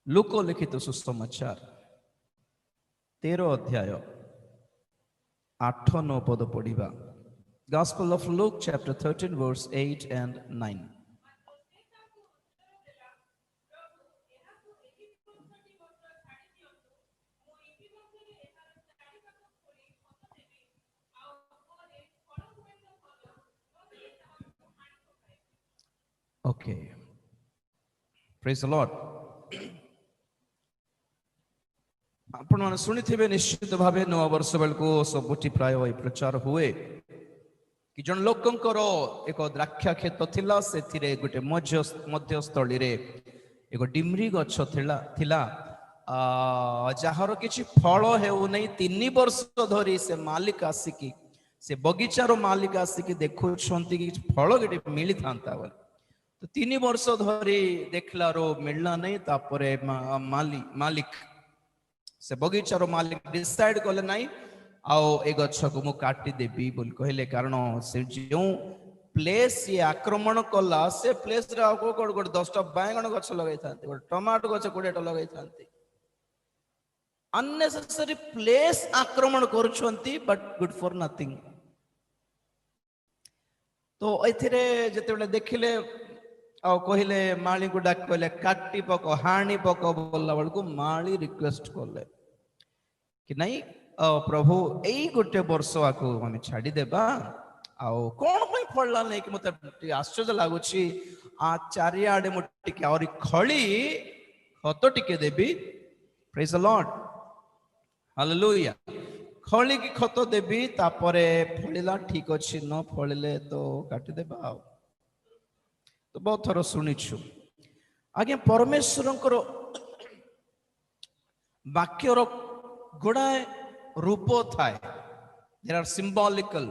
Look लिखित सुसमाचार 13 अध्याय 8-9 पद पढ़िबा। Gospel of Luke chapter 13 verse 8 and 9. Okay. Praise the Lord. आपण माने सुनिथिबे निश्चित भावे नव वर्ष बेलको सबुठी प्राय प्रचार हुए कि जन लोकंकर एक द्राक्षा खेत थिला सेथिरे गोटे मध्यस्थली रे एक डिमरी गछ थिला जहार किछि फल हेउ नै 3 वर्ष धरी से मालिक आसिकी से बगीचार मालिक आसिकी देखु छंती कि फल गटे मिली थांता बोले तो 3 वर्ष धरी देखलारो मिलना नहीं तापरे मालिक से बगीचार मालिक डिसाइड कले नहीं आओ ए गछ को मु काटी देबी बोल कहले कारण से जो प्लेस ये आक्रमण कला से प्लेस रे आको गोट 10टा बैंगन गछ लगाई थांती गोट टमाटो गछ 20टा लगाई थांती अननेसेसरी प्लेस आक्रमण करूछंती बट गुड फॉर नथिंग। तो एथिरे जते बेले देखिले आ कहले माली को डाक कहले काटी पक हाणी पक बोलला बेल को माली रिक्वेस्ट करले कि नहीं प्रभु एई गोटे वर्ष आको हम छाड़ी देबा आ कोन पई फळला नै कि मते आश्चर्य लागुची आ चारियाडे मोटी के और खळी खतो टिके देबी। Praise the lord hallelujah. खळी की खतो देबी तापरे फळिला ठीक अछि न फळिले तो काटी देबा। तो बहुत थर शुणीचु आगे परमेश्वर वाक्यर गुड़ाए रूप थाए देयर आर सिंबॉलिकल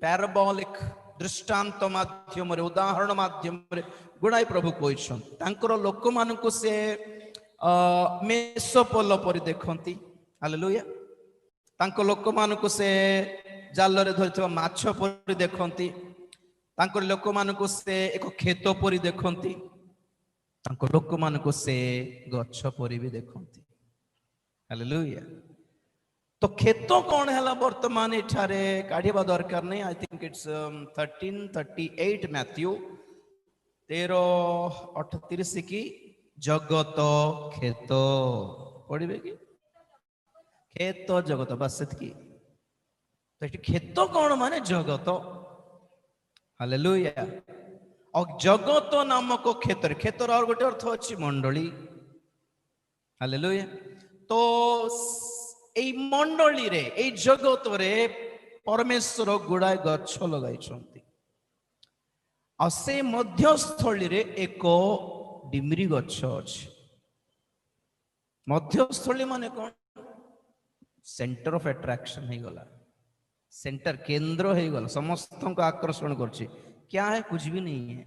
पैराबोलिक दृष्टांत माध्यम रे उदाहरण माध्यम रे गुड़ाए प्रभु कहछन तांकर लोक मानकु से मेसोपोल परि देखंती। हालेलुया। तांको लोक मानकु से जाल रे धरिथबा माछ परि देखंती तांको लोक मानकु से एक खेत परि देखंती तांको लोक मानकु से गछ परि भी देखंती। हालेलुया। तो खेत कौन है वर्तमान इठारे काढ़िबा दरकार नहीं। आई थिंक इट्स 13:38 मैथ्यू 13:38 की जगत खेत पढ़िबे कि खेत जगत बस की तो खेत कौन माने जगत। हालेलुया। और जगत नामक क्षेत्र क्षेत्र और गोटे अर्थ अच्छी मंडली। हालेलुया। तो एई मंडली रे एई जगत रे परमेश्वर गुड़ाए गछ लगाई छंती आ से मध्यस्थली रे एक डिमरी गछ अछि। मध्यस्थली माने कोन सेंटर ऑफ अट्रैक्शन हे गला सेंटर केंद्र है गला समस्त को आकर्षण करछि क्या है कुछ भी नहीं है।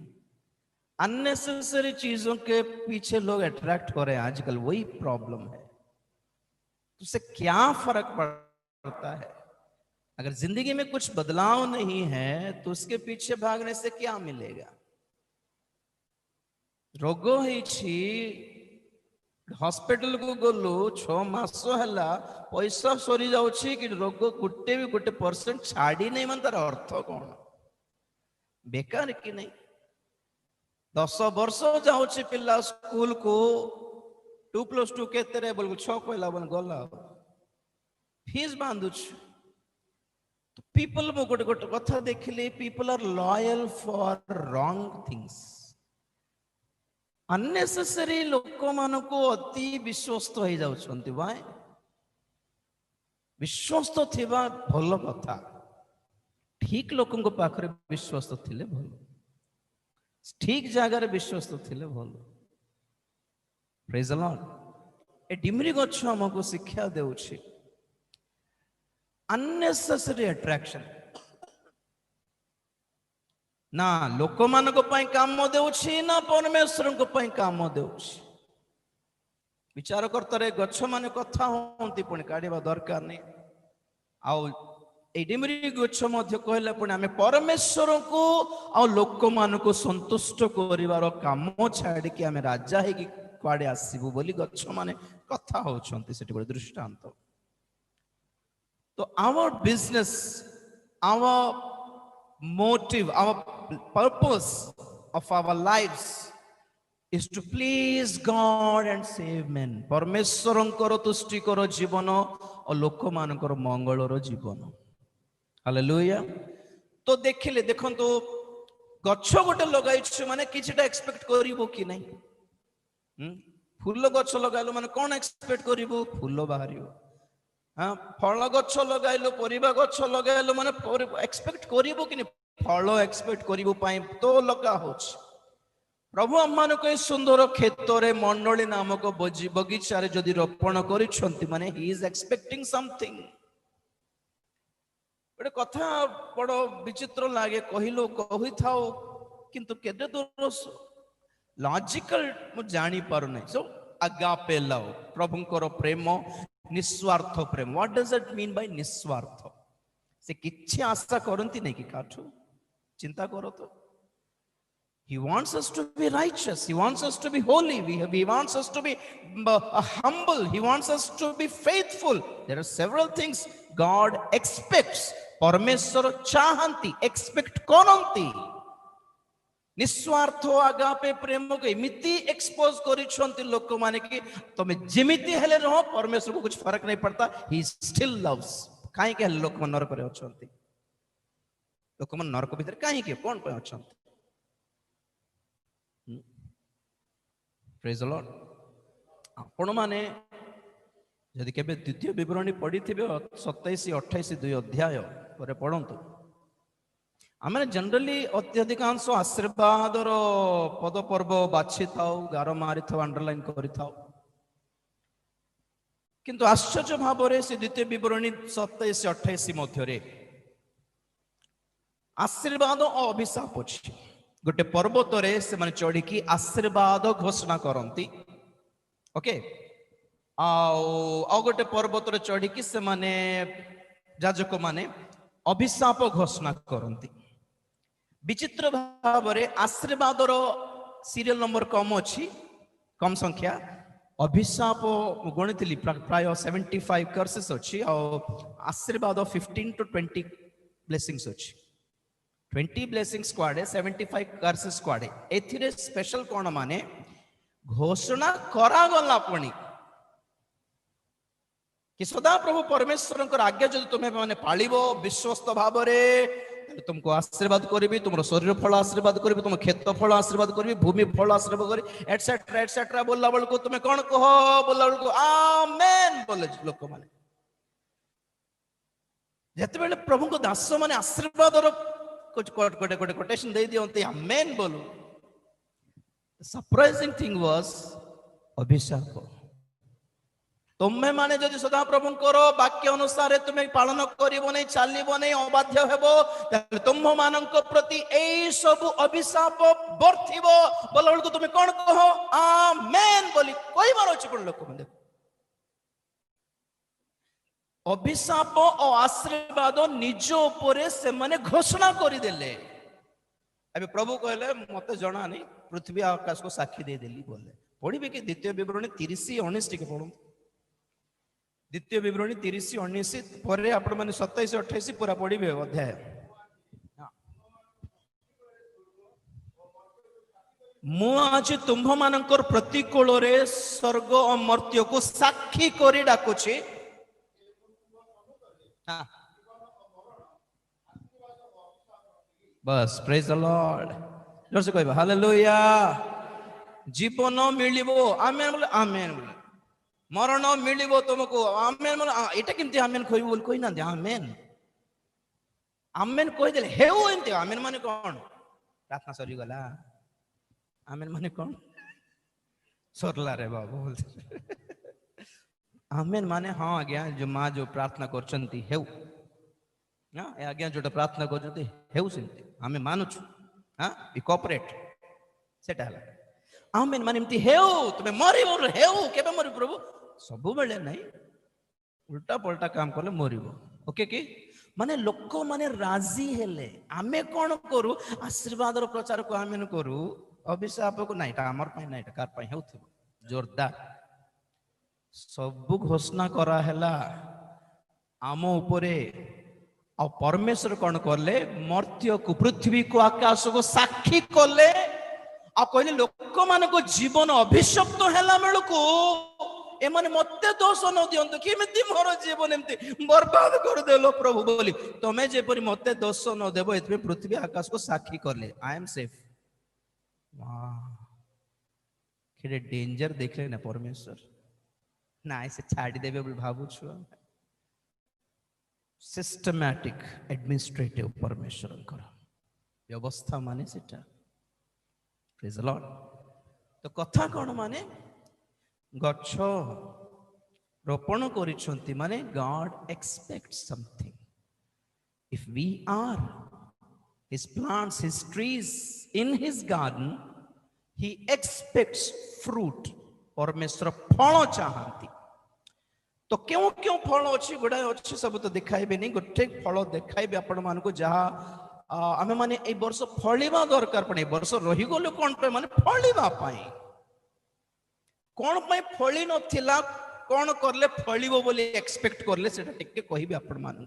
अननेसेसरी चीजों के पीछे लोग अट्रैक्ट कर रहे हैं आजकल वही प्रॉब्लम है। उससे क्या फर्क पड़ता है अगर जिंदगी में कुछ बदलाव नहीं है तो उसके पीछे भागने से क्या मिलेगा। रोग ही हॉस्पिटल को गलु 6 मास है पैसा सरी जाउछि कि रोग गोटे भी गोटे % छाड़ी नहीं मन तार अर्थ कौन बेकार कि नहीं। 10 वर्ष जाउछि पिला स्कूल को 2+2 केते बोल 6 कहला बन गला फीस बांधुछ। तो पीपल गोटे गोटे कथा देखिले people are loyal for wrong things. Unnecessary लोक मान को अति विश्वस्त हो जाउछंती भाई। विश्वस्त थिबा भल कथा ठीक लोक पाखरे विश्वस्त थिले भल ठीक जगह विश्वस्त थिले भल। Praise the lord. ए डिमरी गछ हमको शिक्षा देउछि अननेसेसरी अट्रैक्शन ना लोक मान को पई काम देउछि ना परमेश्वर को पई काम देउछि। विचार करतरे गछ माने कथा होंती पुणी काढ़िबा दरकार नहीं। आउ ए डिमरी गछ मध्य कहले पुणी आमे परमेश्वर को आ लोक मान को संतुष्ट करिवार काम छाड़ी कि आमे राजा है कि କୁଆଡେ ଆସିବୁ ବୋଲି ଗଛ ମାନେ କଥା ହଉଛନ୍ତି, ସେଠି ଗୋଟେ ଦୃଷ୍ଟାନ୍ତ। ତ our business, our motive, our purpose of our lives is to please God and save men. परमेश्वरଙ୍କର तुष्टिकर जीवन और लोक मानकर मंगलर जीवन। हालेलुया। तो देखिले देखंतु गछ गोटे लगाइछु माने किछटा एक्सपेक्ट करिवो कि नहीं? फूल गछ लगाइलो माने कोन एक्सपेक्ट करिवो? फूल बाहरियो। हाँ, फल गछ लगाइलो, परिबा गछ लगाइलो माने एक्सपेक्ट करिवो कि नहीं? फल एक्सपेक्ट करिवो पाए तो लगा होछ। प्रभु आमको ए सुंदर क्षेत्र मंडली नामक बगीचारे जदि रोपण करिसंती माने ही इज एक्सपेक्टिंग समथिंग। गोटे कथा बड़ विचित्र लागे, कहिलो कहि थाओ किंतु केते दूर लॉजिकल मु जानि पारु नै। सो अगापे लव, प्रभुंकर प्रेम, निस्वार्थ प्रेम। What does it mean by निस्वार्थ? से किछि आशा करंती नै कि काठू चिंता करो तो। He wants us to be righteous. He wants us to be holy. He wants us to be humble. He wants us to be faithful. There are several things God expects. परमेश्वर चाहंती, expect करंती। निस्वार्थ agape प्रेम को एमिति expose करिसंती लोक माने कि तमे जेमिति हेले रहो, परमेश्वर को कुछ फर्क नहीं पड़ता। He still loves. काहे के लोक मन नरक रे अछंती? लोक मन नरक भीतर काहे के कोन पे अछंती? Praise the Lord. आपण माने यदि केबे द्वितीय विवरणी पढ़ी थिबे 27 28 2 अध्याय परे पढ़ंतु। आमे जनरली अत्यधिकांश आशीर्वाद रो पद पर्व बाछि थाउ, गार मारि थाउ, अंडरलाइन करि थाउ, किंतु आश्चर्य भाव से द्वितीय विवरणी 27 28 मध्य आशीर्वाद और अभिशाप अछि। गोटे पर्वत रे से माने चढ़ी आशीर्वाद घोषणा करती। ओके, आ गोटे पर्वत रे चढ़ी से माने जाजक माने अभिशाप घोषणा करती। विचित्र भाव रे आशीर्वाद रो सीरियल नंबर कम अच्छी, कम संख्या। अभिशाप गणितली प्राय 75 कर्सेस अच्छी और आशीर्वाद 15 to 20 ब्लेसिंग्स अच्छी। 20 ब्लेसिंग्स स्क्वाडे 75 कर्सेस स्क्वाडे। एथिरे स्पेशल कोन माने घोषणा करा गला पणी कि सदा प्रभु परमेश्वर आज्ञा जदि तुम्हें माने पालिबो विश्वस्त भाव रे, तुमको आशीर्वाद करी, तुम शरीर फल आशीर्वाद करी, तुम क्षेत्र फल आशीर्वाद करी, भूमि फल आशीर्वाद करी, एटसेट्रा एटसेट्रा बोलला बेल को तुम कौन कह बोलला बेल को आमेन बोले लोक माने। जते बेले प्रभु को दास माने आशीर्वाद रो कुछ कोटे कोटे कोटेशन दे दियंते आमेन बोलो। सरप्राइजिंग थिंग वाज अभिशाप। तुम्हें माने जदि सदा प्रभु करो वाक्य अनुसार तुम्हें पालन करिबो नै, चालिबो नै, अबाध्य हेबो, ताले तुम मानक प्रति एई सब अभिशाप बर्थिबो बोलल को तुम कोन कहो आमेन बोली कोई मारो छी कोन लोक माने। अभिशाप और आशीर्वाद निज उपरे से माने घोषणा करि देले। अबे प्रभु कहले मते जणा नै, पृथ्वी आकाश को साक्षी दे देली बोले। पढ़िबे कि द्वितीय विवरणी 30 19 टिके पढो। द्वितीय विवरणी 30 19 पर आपण माने 27 28 पूरा पढ़िबे अध्याय। मु आज तुम्भ मानकर प्रतिकूल रे स्वर्ग और मर्त्य को साक्षी करी डाकुछि। हाँ बस प्रेज द लॉर्ड। जोर से कहबा हालेलुया। जीवन मिलिबो आमेन बोले, आमेन बोले। मरण मिलिबो तुमको आमेन बोले। एटा केमती आमेन कहबो बोल कोइ ना दे आमेन। आमेन कहि देले हेउ एंते। आमेन माने कोन? प्रार्थना सरी गला। आमेन माने कोन? सरला रे बाबू। आमेन माने हाँ आज्ञा जो माँ जो प्रार्थना करचंती हेउ। हाँ आज्ञा जो प्रार्थना करचंती हेउ सेंती आमे मानुछु। हाँ बी कोऑपरेट सेटा हला। आमेन माने एमती हेउ तमे मरिबो हेउ केबे मरि प्रभु सब बेले नहीं, उल्टा पलटा काम करले मरिबो। ओके की माने लोक माने राजी हेले। आमे कोन करू आशीर्वाद रो प्रचार को आमेन करू, अभिशाप को नहीं ता हमर पई नहीं ता कार पई हेउथिबो। जोरदार सबु घोषणा करा हैला आम उपरे आ परमेश्वर कौन कले मर्त्य को पृथ्वी को आकाश को साक्षी कले आ कहले लोक मान को जीवन अभिशप्त हैला बेल को एमाने मते दोष न दियंतु केमिति मोर जीवन एमती बर्बाद कर देलो प्रभु बोली तमे जेपरि मते दोष न देबो एतबे पृथ्वी आकाश को साक्षी करले आई एम सेफ वाह केडे डेंजर देखले ना परमेश्वर ना ऐसे छाड़ी देबे बोली भाबु छु सिस्टमैटिक एडमिनिस्ट्रेटिव परमेश्वर व्यवस्था माने सेटा प्रेज द लॉर्ड तो कथा कौन माने गच्छ रोपण करिसंती माने God expects something if we are his plants his trees in his garden he expects fruit परमेश्वर फल चाहती तो क्यों क्यों फल अच्छी गुड़ाए अच्छी सब तो देखाइबे नहीं गोटे फल देखाइबे आपण मान को जहाँ आमे माने ए वर्ष फलिबा दरकार पड़े वर्ष रही गलो कौन पे माने फलिबा पाई कौन पाई फली नथिला कौन करले फलिबो बोली एक्सपेक्ट करले सेटा टिके कहिबे आपण मान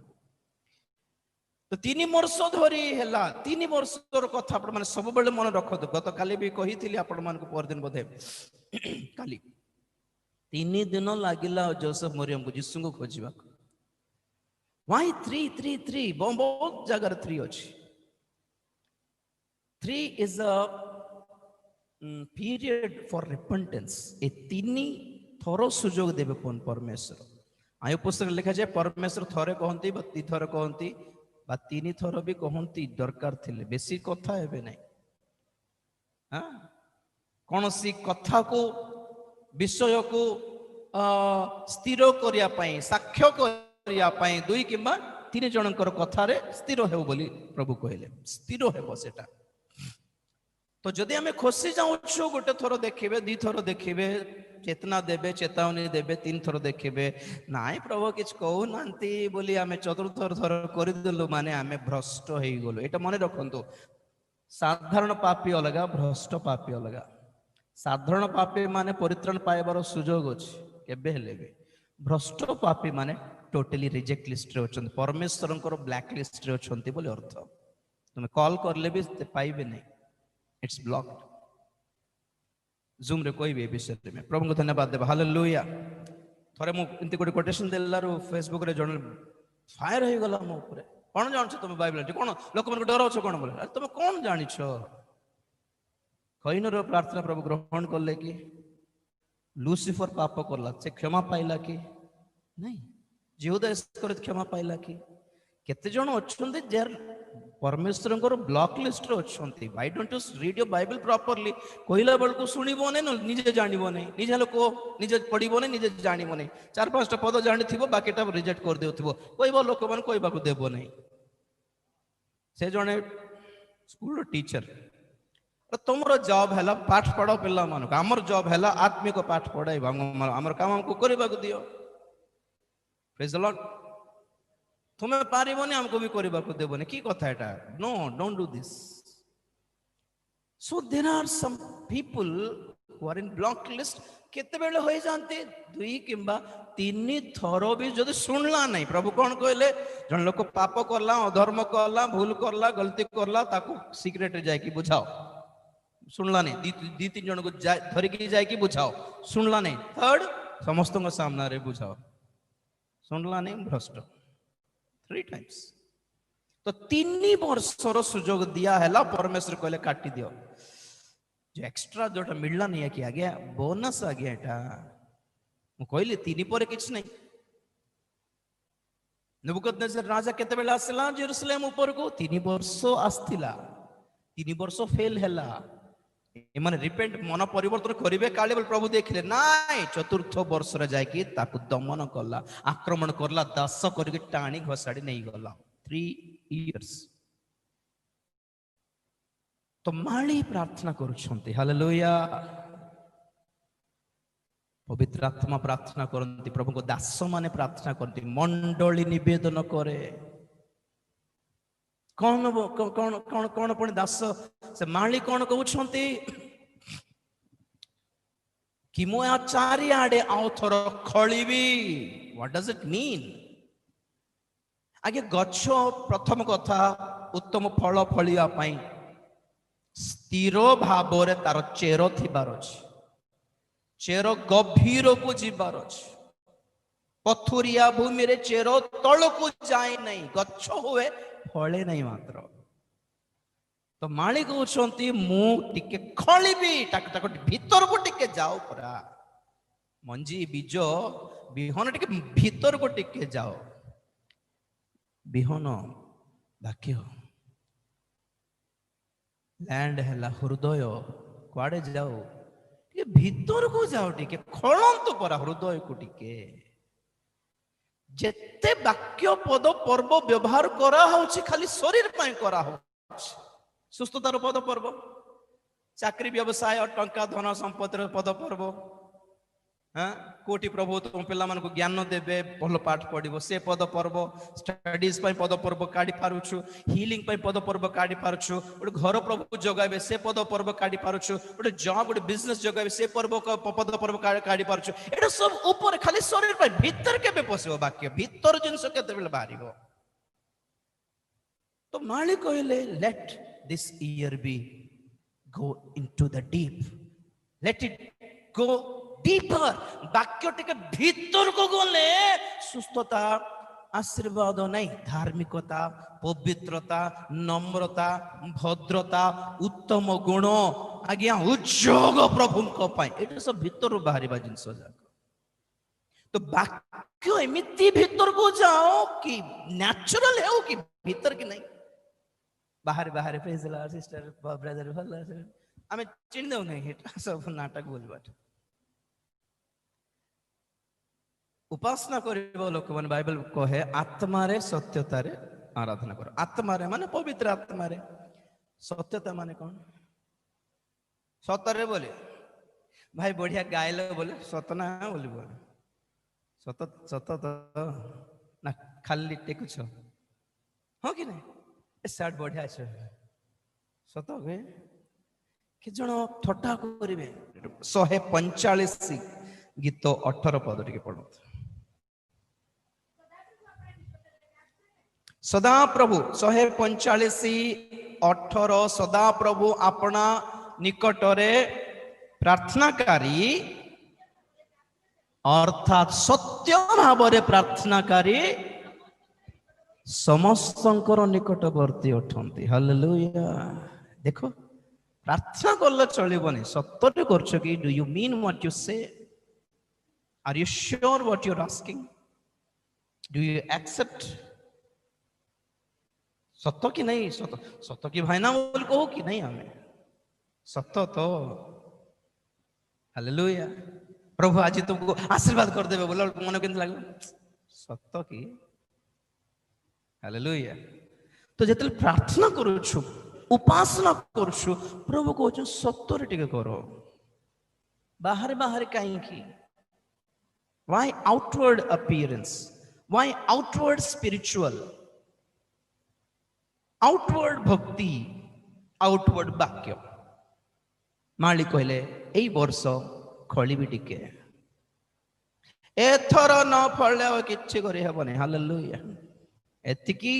तो 3 वर्ष धरी हैला 3 वर्षर कथा आपण माने सब बेले मन रखतो गत काली भी कहिथिली आपण मान को पर दिन बोधे काली 3 दिन लागिला जोसेफ मरियम को यीशु को खोजिबा व्हाई 3 बहुत जगह 3 अछि 3 is a period for repentance ए 3 थोरो सुजोग देबे कोन परमेश्वर आयो पुस्तक लिखा जाय परमेश्वर थोरे कहंती बा 3 थोर कहंती बा 3 थोर भी कहंती दरकार थिले बेसी कथा हेबे नै हां कोनसी कथा को विषय को स्थिर करिया पई साक्ष्य करिया पई 2 किंबा 3 जनकर कथारे स्थिर हेबो बोली प्रभु कहले स्थिर हेबो सेटा तो जदि आमे खोसी जाउछु गोटे थोर देखिबे 2 थोर देखिबे चेतना देबे चेतावनी देबे 3 थोर देखिबे नाई प्रभु किछ कहू नांती बोली आमे चतुर्थ थोर करि देलु माने आमे भ्रष्ट हेई गेलु एटा मने रखंतु साधारण पापी अलगा भ्रष्ट पापी अलगा साधारण पापी माने परित्राण पाइबार सुजोग अछि केबे हेले बे भ्रष्ट पापी माने टोटली रिजेक्ट लिस्ट रे अछन परमेश्वरंकर ब्लैक लिस्ट रे अछंती बोली अर्थ तुमे कॉल करले भी पाइबे नै इट्स ब्लॉक्ड जूम रे कोई भी विषय में प्रभु को धन्यवाद देबा हालेलुया थरे मु इंति कोटे कोटेशन देलारो फेसबुक रे जण फायर हो गला मो ऊपर कोन जान छ तुमे बाइबल कोन लोक मन को डर छ कोन बोले अरे तुमे कोन जानि छ कईनर प्रार्थना प्रभु ग्रहण करले कि लूसीफर पाप करला से क्षमा पाइला कि नहीं यहूदा इस्करियोत क्षमा पाइला कि केते जण अछंती जेर परमेश्वरंकर ब्लॉक लिस्ट रे अछंती why don't you read your Bible properly कोइला बेल को सुनिबो नै निजे जानिबो नै निजे लोक निजे पढिबो नै निजे जानिबो नै 4-5 टा पद जानिथिबो बाकीटा रिजेक्ट कर देउथिबो कोइबो लोक मन कोइबा को देबो नै से जणे स्कूल टीचर तुमर जॉब है पाठ पढ़ पिला मान आमर जॉब है आत्मिक पाठ पढ़ाइबा आमर काम हमको करबा को दियो प्रेज द लॉर्ड तुम्हें पारिबोनी हमको भी करबा को देबोनी की कथा एटा no don't do this so there are some people who are in block list केते बेले होई जानते 2 किंबा 3 थरो भी जदि सुनला नहीं प्रभु कौन कहले जन लोक पाप करला अधर्म करला भूल करला गलती करला ताको सीक्रेट जाय कि बुझाओ सुनला नहीं 2-3 जन को धरिकी जाए कि बुझाओ सुनला नहीं थर्ड समस्त सामना रे बुझाओ सुनला नहीं भ्रष्ट 3 टाइम्स तो 3 वर्षर सुजोग दिया है परमेश्वर कहले काटी दियो जो एक्स्ट्रा जोटा मिलला नहीं है कि आ गया बोनस आ गया एटा मु कहली 3 पर किछ नहीं नेबुकदनेस्सर राजा केते बेला आसला जेरूशलेम ऊपर को 3 वर्ष आस्थिला 3 वर्ष फेल हैला एमाने रिपेंट मन परिवर्तन करिवे काले बोल प्रभु देखले नाइ चतुर्थ वर्ष रे जाय कि ताकु दमन करला आक्रमण करला दास करके टाणी घसाड़ी नहीं गला 3 इयर्स तो माली प्रार्थना करूछंती हालेलुया पवित्र आत्मा प्रार्थना करती प्रभु को दास माने प्रार्थना करती मंडली निवेदन करे कौन कौन कौन कौन पुणी दास से माली कौन कहउछंती कि मु चारिआडे आउ थर खलिबी। What does it mean? आगे गछ प्रथम कथा उत्तम फल फलिया पाई स्थिर भाव तार चेर थिबार अछि, चेर गभीर को जीवार अछि। पथुरिया भूमि रे चेर तल को जाए नहीं, गछ हुए फले नहीं मात्र। तो माली कहते मु टिके खलिबी, भीतर को टिके जाओ परा, मंजी बीज बिहन टिके भीतर को टिके जाओ। बिहन वाक्य लैंड है हृदय, कुआड़े जाओ टिके भीतर को जाओ, टिके खलंतु परा हृदय को टिके। जेते वाक्य पद पर्व व्यवहार करा होछि खाली शरीर पाई करा होछि। सुस्थतार पद पर्व, चाकरी व्यवसाय टंका धन संपत्तिर पद पर्व, हाँ कोटि प्रभु तुम पिला मान को ज्ञान देबे, भल पाठ पढ़िबो से पद पर्व, स्टडीज पाई पद पर्व काढी पारुछु, हीलिंग पाई पद पर्व काढी पारुछु, गोटे घर प्रभु जगाबे से पद पर्व काढी पारुछु, गोटे जॉब गोटे बिजनेस जगाबे से पर्व पद पर्व काढी पारुछु। एटा सब ऊपर खाली शरीर पाई, भीतर केबे पसिबो वाक्य, भीतर जिंस केते बेले बाहरिबो। तो माली कहले let this year be go into the deep, let it go deeper। वाक्य टिके भीतर को गले सुस्थता, आशीर्वाद नहीं, धार्मिकता, पवित्रता, नम्रता, भद्रता, उत्तम गुण, आज्ञा उद्योग प्रभु को पाए, एटा सब भीतर बाहर जिनस जाक। तो वाक्य एमती भीतर को जाओ कि नेचुरल है कि भीतर की नहीं, बाहर बाहर praise the Lord sister brother भल आमे चिन्ह दउ नहीं, हेटा सब नाटक बोलबाट। उपासना करिबो लोक मन बाइबल कहे आत्मा रे सत्यता रे आराधना करो। आत्मा रे माने पवित्र आत्मा रे, सत्यता माने कौन? सतरे बोले भाई बढ़िया गायले बोले सतना बोली बोले सत सत ना खाली टेकुछ हो कि नहीं? सार्ट बढ़िया है सत हुए कि जन ठट्टा करेंगे। 145 गीत 18 पद टिके पढ़। सदा प्रभु 145 18 सदा प्रभु अपना निकटरे प्रार्थनाकारी अर्थात सत्य भाव प्रार्थनाकारी समस्तंकर निकटवर्ती अटंती। हालेलुया। देखो प्रार्थना कले चलबनी, सत्य करछ कि do you mean what you say? Are you sure what you are asking? Do you accept? सत्य कि नहीं? सत्य कि भाई ना बोल कहो कि नहीं, हमें सत्य तो। हालेलुया। प्रभु आज तुमको आशीर्वाद कर देबे बोल मन केन लागो सत्य कि? हालेलुया। तो जेतले प्रार्थना करूछु, उपासना करूछु, प्रभु कहछ सत्य रे टिके करो, बाहर बाहर काहे की? Why outward appearance? Why outward spiritual? Outward भक्ति, आउटवर्ड वाक्य। माली कहले एई वर्ष खलिबी टिके, एथर न फळले किछि करि हेबनी। हालेलुया। एतिकी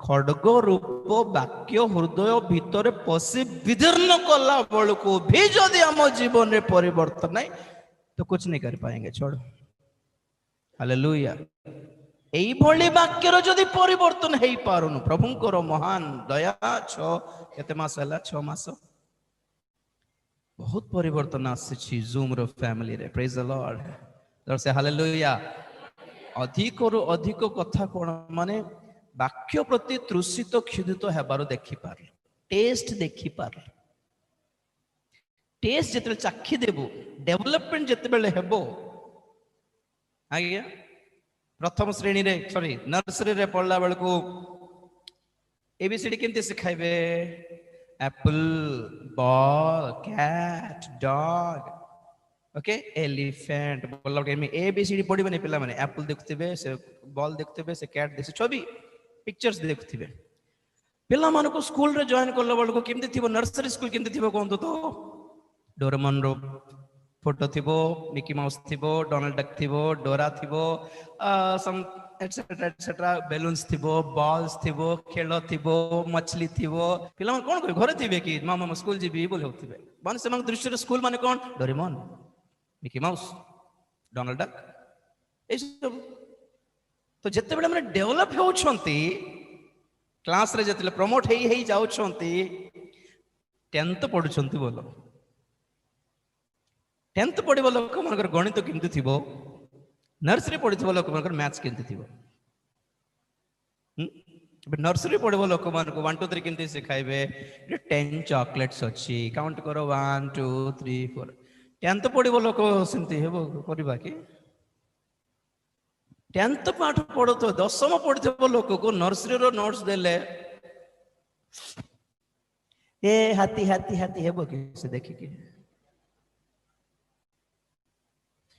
खड्ग रूप वाक्य हृदय भीतर पशि विदीर्ण कला बलको भी जदि आम जीवन में परिवर्तन नहीं तो कुछ नहीं कर पाएंगे। छोड़। हालेलुया। एई भली वाक्यर जदि परिवर्तन हेई पारुनु, प्रभुंकर महान दया। केते मास हला? 6 मास बहुत परिवर्तन आसी जूम रो फैमिली रे। Praise the Lord. जोर से हालेलुया। अधिक रु अधिक कथा कोन माने वाक्य प्रति तृषित क्षुधित हेबार देखि पार, टेस्ट देखि पार। टेस्ट जेते चाखी देबो, डेवलपमेंट जेते बेले हेबो। आज्ञा प्रथम श्रेणी रे सॉरी नर्सरी रे पढ़ला बेल को एबीसीडी केमते सिखाइबे? Apple, ball, cat, dog, okay, elephant बोला के में एबीसीडी पढ़िबे नै। पिला माने एप्पल देखथिबे, से बॉल देखथिबे, से कैट देखि छवि पिक्चर्स देखथिबे। पिला मान को स्कूल रे जॉइन करला बेल को केमते थिबो? नर्सरी स्कूल केमते थिबो कोन तो? डोरेमन रो फोटो थिबो, मिकी माउस थिबो, डोनाल्ड डक थिबो, डोरा थिबो, सम एटसेट्रा एटसेट्रा, बेलून्स थिबो, बॉल्स थिबो, खेल थिबो, मछली थिबो। पिला मन कोन घरे थिबे कि मामा स्कूल जीबी बोले होथिबे। माने सेमान दृष्टि स्कूल माने कोन? Doraemon, Mickey Mouse, Donald Duck ए सब। तो जत्ते बेले माने डेवलप होउछंती क्लास रे जत्ते प्रमोट हेई जाउछंती 10th पढुछंती बोलो। 10th पढ़िबा लोक मनकर गणित केमती थिबो, नर्सरी पढ़िथिबा लोक मनकर मैथ्स केमती थिबो। नर्सरी पढ़िबा लोक मान को 1 2 3 केमती सिखाइबे, 10 चॉकलेट्स अछि, काउंट करो 1 2 3 4। 10th पढ़िबा लोक सेमती हेबो परिबा कि 10th पाठ पढ़ो तो 10th पढ़िथिबा लोक को नर्सरी रो नोट्स देले ए हाथी हाथी हाथी हेबो कि से देखि कि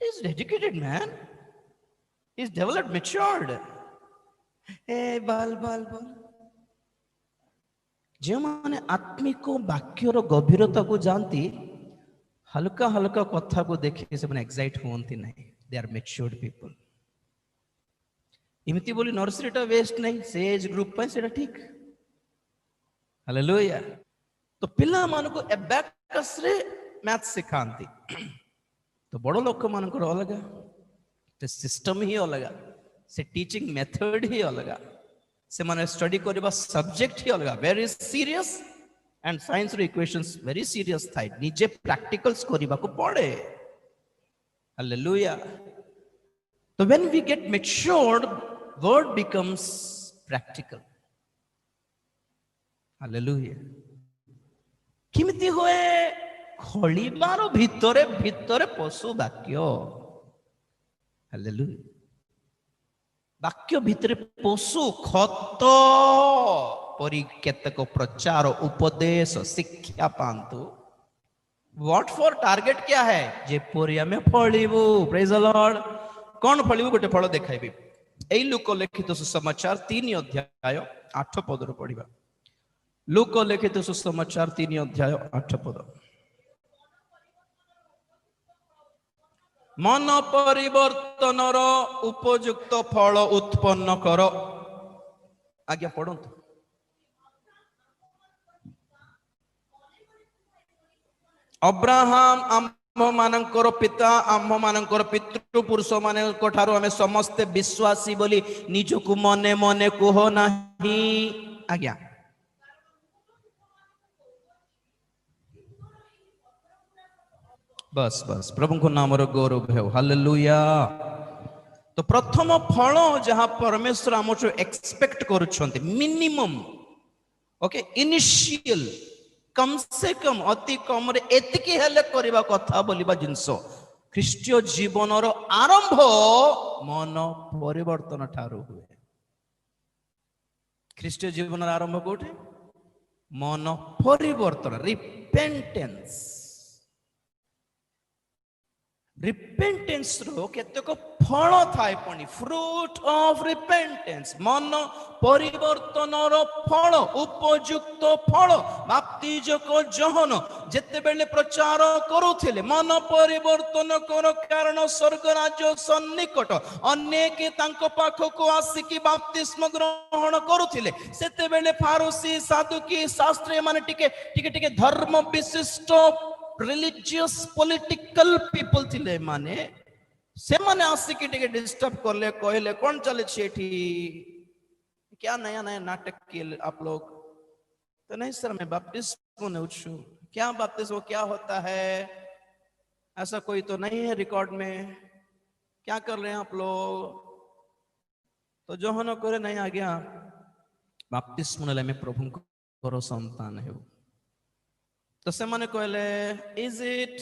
he's educated man, he's developed, matured. ए बाल बाल बाल जो माने आत्मिक वाक्यर गभीरता को जानती हल्का हल्का कथा को देखि से माने एक्साइट होंती नहीं। They are matured people. इमिति बोली नर्सरी टा वेस्ट नहीं, से एज ग्रुप पे सेटा ठीक। हालेलुया। तो पिला मान को एबैकस रे मैथ सिखांती। तो बड़ लोक मान को अलग, तो सिस्टम ही अलग, से टीचिंग मेथड ही अलग, से माने स्टडी करबा सब्जेक्ट ही अलग, वेरी सीरियस एंड साइंस रो इक्वेशंस वेरी सीरियस थाई, निजे प्रैक्टिकल्स करबा को पड़े। हालेलुया। तो when we get matured word becomes practical. Hallelujah. किमिति होए खळिबार भितरे भितरे पशु वाक्य। हालेलुया। वाक्य भितर पशु खत परि केतक प्रचार उपदेश शिक्षा पांतु। व्हाट फॉर टारगेट क्या है? जेपरि आमे फळिबु। Praise the lord. कोन फळिबु गोटे फळ देखाइबे। एई लूका लिखित सुसमाचार 3 अध्याय 8 पद रो पढिबा। लूका लिखित सुसमाचार 3 अध्याय 8 पद। मन परिवर्तन उपयुक्त फल उत्पन्न कर। आज्ञा पढ़ंतु। अब्राहम आम्भ मानकर पिता, आम्भ मानकर पितृपुरुष मानक ठारू आमे समस्ते विश्वासी बोली निजकु मने मने कह नाही। आज्ञा बस बस प्रभु को नाम रो गौरव है। हालेलुया। तो प्रथम फल जहां परमेश्वर हमठु एक्सपेक्ट करूछंती मिनिमम, ओके, इनिशियल, कम से कम अति कम रे एतिकी हेले करबा कथा बोलिबा जिंसो ख्रीष्टीय जीवन रो आरंभ मन परिवर्तन ठारू हुए। ख्रीष्टीय जीवन रो आरंभ कोठे? मन परिवर्तन, रिपेंटेंस। रिपेंटेंस रो केतक फल थाए पणी, फ्रूट ऑफ रिपेंटेंस, मन परिवर्तन रो फल, उपयुक्त फल। बाप्तिजक जोहन जेते बेले प्रचार करूथिले मन परिवर्तन कर कारण स्वर्ग राज्य सन्निकट, अनेक तांको पाखको आसिकी बाप्तिस्म ग्रहण करूथिले। सेते बेले फारूसी सादुकी शास्त्री माने टिके टिके टिके धर्म विशिष्ट रिलीजियस पॉलिटिकल पीपल थिले, माने से माने आसिकी टिके डिस्टर्ब करले, कहले कौन चले छेठी, क्या नया नया नाटक किए आप लोग? तो नहीं सर मैं बपतिस्मा नेउछु। क्या बपतिस्मा क्या होता है? ऐसा कोई तो नहीं है रिकॉर्ड में। क्या कर रहे हैं आप लोग? तो जो होनो करे नहीं आ गया बपतिस्मा ले में प्रभु को संतान है। तो से माने कहले इज इट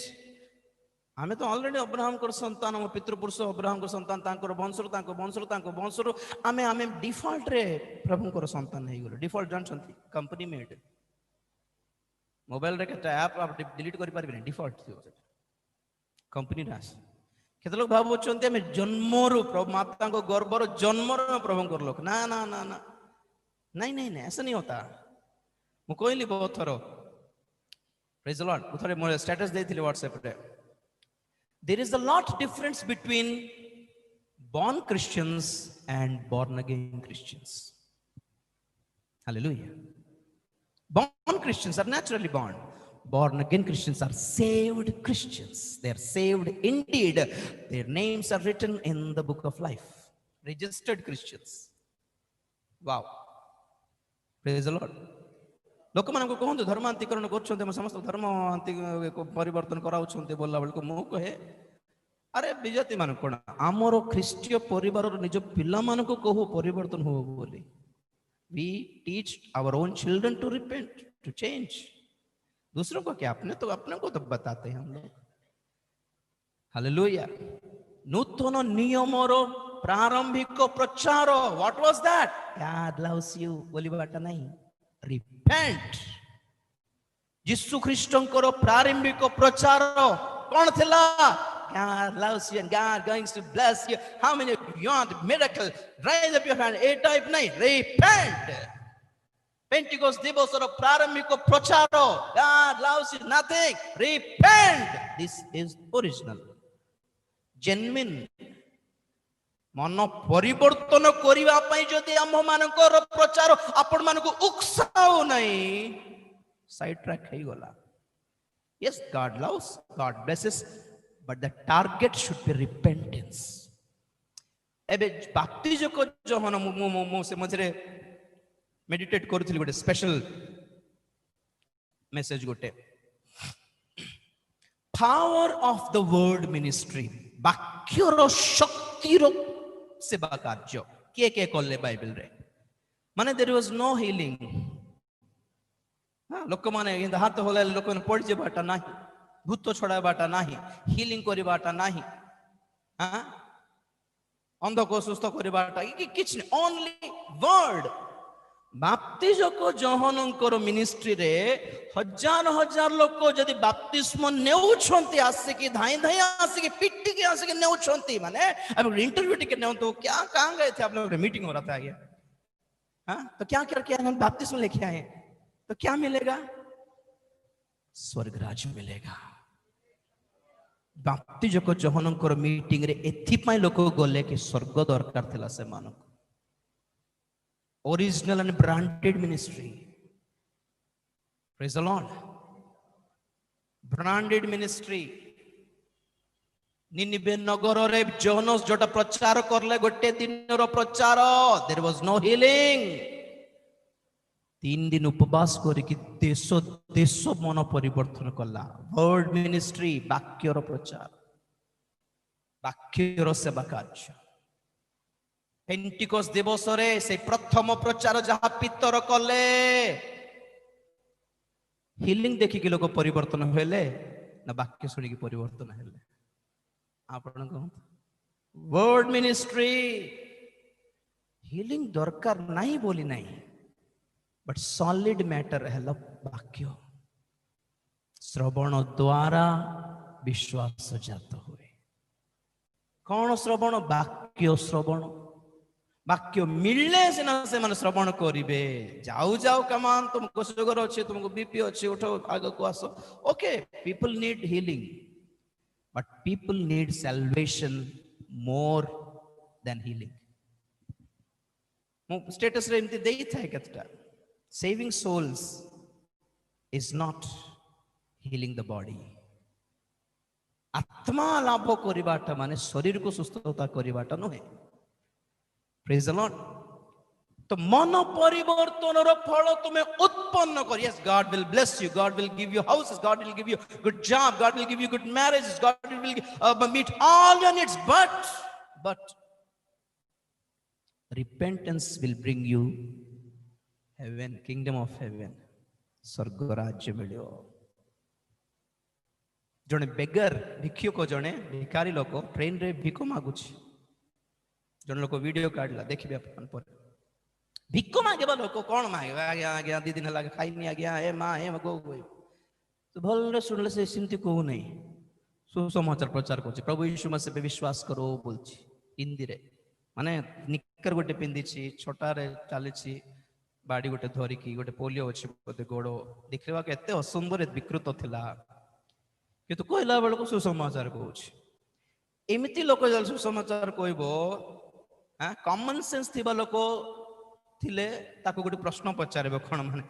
आमे तो ऑलरेडी अब्राहम को संतान, हम पितृपुरुष अब्राहम को संतान, तांकर वंशरु तांको वंशरु तांको वंशरु आमे आमे डिफॉल्ट रे प्रभु को संतान नहीं गेलो। डिफॉल्ट जानछंती कंपनी मेड मोबाइल रे केटा ऐप आप डिलीट करि पारबे, डिफॉल्ट थियो कंपनी रास। केते लोग भाबुछंती आमे जन्मरु प्रभु माता को गर्भर जन्मरु प्रभु को लोक। ना ना ना ना, नहीं नहीं नहीं, ऐसा नहीं होता। मु कहली बहुत थरो, प्रेज द लॉर्ड, थोड़े मोर स्टेटस देथिले व्हाट्सएप रे, there is a lot difference between born Christians and born again Christians. Hallelujah. Born Christians are naturally born. Born again Christians are saved Christians. They are saved indeed. Their names are written in the book of life. Registered Christians. Wow. Praise the Lord. ଲୋକମାନଙ୍କୁ କୁହନ୍ତୁ ଧର୍ମାନ୍ତୀକରଣ କରୁଛନ୍ତି, ଆମେ ସମସ୍ତ ଧର୍ମ ପରିବର୍ତ୍ତନ କରାଉଛନ୍ତି ବୋଲିଲା ବେଳକୁ ମୁଁ କହେ ଆରେ ବିଜାତି ମାନଙ୍କୁ କଣ, ଆମର ଖ୍ରୀଷ୍ଟୀୟ ପରିବାରର ନିଜ ପିଲାମାନଙ୍କୁ କହୁ ପରିବର୍ତ୍ତନ ହବ ବୋଲି। We teach our own children to repent, to change. दूसरों को क्या, अपने को तो बताते हैं हम लोग। हालेलुया। नूतन नियमर प्रारंभिक प्रचार, what was that? God loves you बोलिबाटा नहीं, repent। यीशु ख्रीष्टंकर प्रारंभिक प्रचार कौन थिला? God loves you and God going to bless you. How many of you want miracle? Raise up your hand. A type nahi, repent। Pentecost दिवसर प्रारंभिक प्रचार, God loves you, nothing, repent। This is original, genuine। मन परिवर्तन करिवा पई जदि आम मानकर प्रचार आपण मानको उकसाओ नहीं, साइड ट्रैक हे गला। Yes, God loves, God blesses, but the target should be repentance। एबे बाप्तिज को जहन मो से मझरे मेडिटेट करूथिली, गोटे स्पेशल मेसेज, गोटे power of the word ministry, वाक्यर शक्तिर सेवा कार्य के कले बाइबल रे। माने देयर वाज नो हीलिंग। लोक माने हाथ होला लोक माने पड़ जेबाटा नाही, भूत छड़ाबाटा नाही, हीलिंग करिबाटा नाही, अंध को सुस्थ करिबाटा किछ नै, ओनली वर्ड। बाप्तिज को जहनकर मिनिस्ट्री रे हजार हजार लोक जदि बाप्तिस्म नेउछंती, आसिकी धाई धाई आसिकी पिट्टी के आसिकी नेउछंती, माने अब इंटरव्यू टिके नेउ तो क्या कहां गए थे आप लोग, मीटिंग हो रहा था आगे, तो क्या क्या किया, हम बाप्तिस्म लेके आए, तो क्या मिलेगा? स्वर्ग राज्य मिलेगा। बाप्तिज को जहनकर मीटिंग रे एथि पई लोक गले कि स्वर्ग दरकार थिला से मानको। Original and branded ministry. Praise the Lord. Branded ministry. निनिबे नगर रे जोनस जोटा प्रचार करले गोटे दिन रो प्रचार, there was no healing। 3 दिन उपवास करिकि देश देश मन परिवर्तन कला। वर्ड मिनिस्ट्री, वाक्य रो प्रचार, वाक्य रो सेवा कार्य। पेंटिकोस्ट दिवस रे से प्रथम प्रचार जहाँ पितर कले, हिलिंग देखी कि लोग परिवर्तन हेले ना वाक्य सुनी कि परिवर्तन हेले? आपण कहंतु वर्ड मिनिस्ट्री, हिलिंग दरकार नहीं बोली नहीं, बट सॉलिड मैटर हेला वाक्य। श्रवण द्वारा विश्वास जात हुए। कौन श्रवण? वाक्य श्रवण। वाक्य मिलने सिना से मन श्रवण करिवे। जाऊ जाऊ कमान तुमको शुगर अच्छे, तुमको बीपी अच्छे, उठो आगे को आसो। Okay, people need healing, but people need salvation more than healing. मो स्टेटस रे एमती देई थाए केतटा, saving souls is not healing the body. आत्मा लाभ करिबाटा माने शरीर को सुस्थता करिबाटा नहे। Praise the Lord। तो मन परिवर्तन रो फल तुम्हें उत्पन्न कर। Yes, God will bless you, God will give you houses, God will give you good job, God will give you good marriages, God will meet all your needs, but repentance will bring you heaven, kingdom of heaven, स्वर्ग राज्य मिलियो। जने बेगर भिक्षुक, जने भिखारी लोक train रे भिख मागुछि, जन लोक वीडियो काढला देखिबे अपन पर। भिख मागेबा लोक कोन मागे? आज्ञा आज्ञा 2 दिन लागे खाइनी, आज्ञा ए मां ए गो गो। तो भल रे सुनले से सिमती को नहीं, सुसमाचार प्रचार करछि, प्रभु यीशु मसीह पे विश्वास करो बोलछि हिंदी रे। माने निकर गोटे पिंदिछि, छोटा रे चालिछि, बाड़ी गोटे धरिकी, गोटे पोलियो अछि गोटे गोड़ो, देखिबा के एते असुंदर विकृत थिला, किंतु कहला बेलको सुसमाचार कहछि। एमती लोक जल सुसमाचार कहब हाँ कॉमन सेंस थिबा लोक थिले ताको गोटे प्रश्न पचारे कौन माने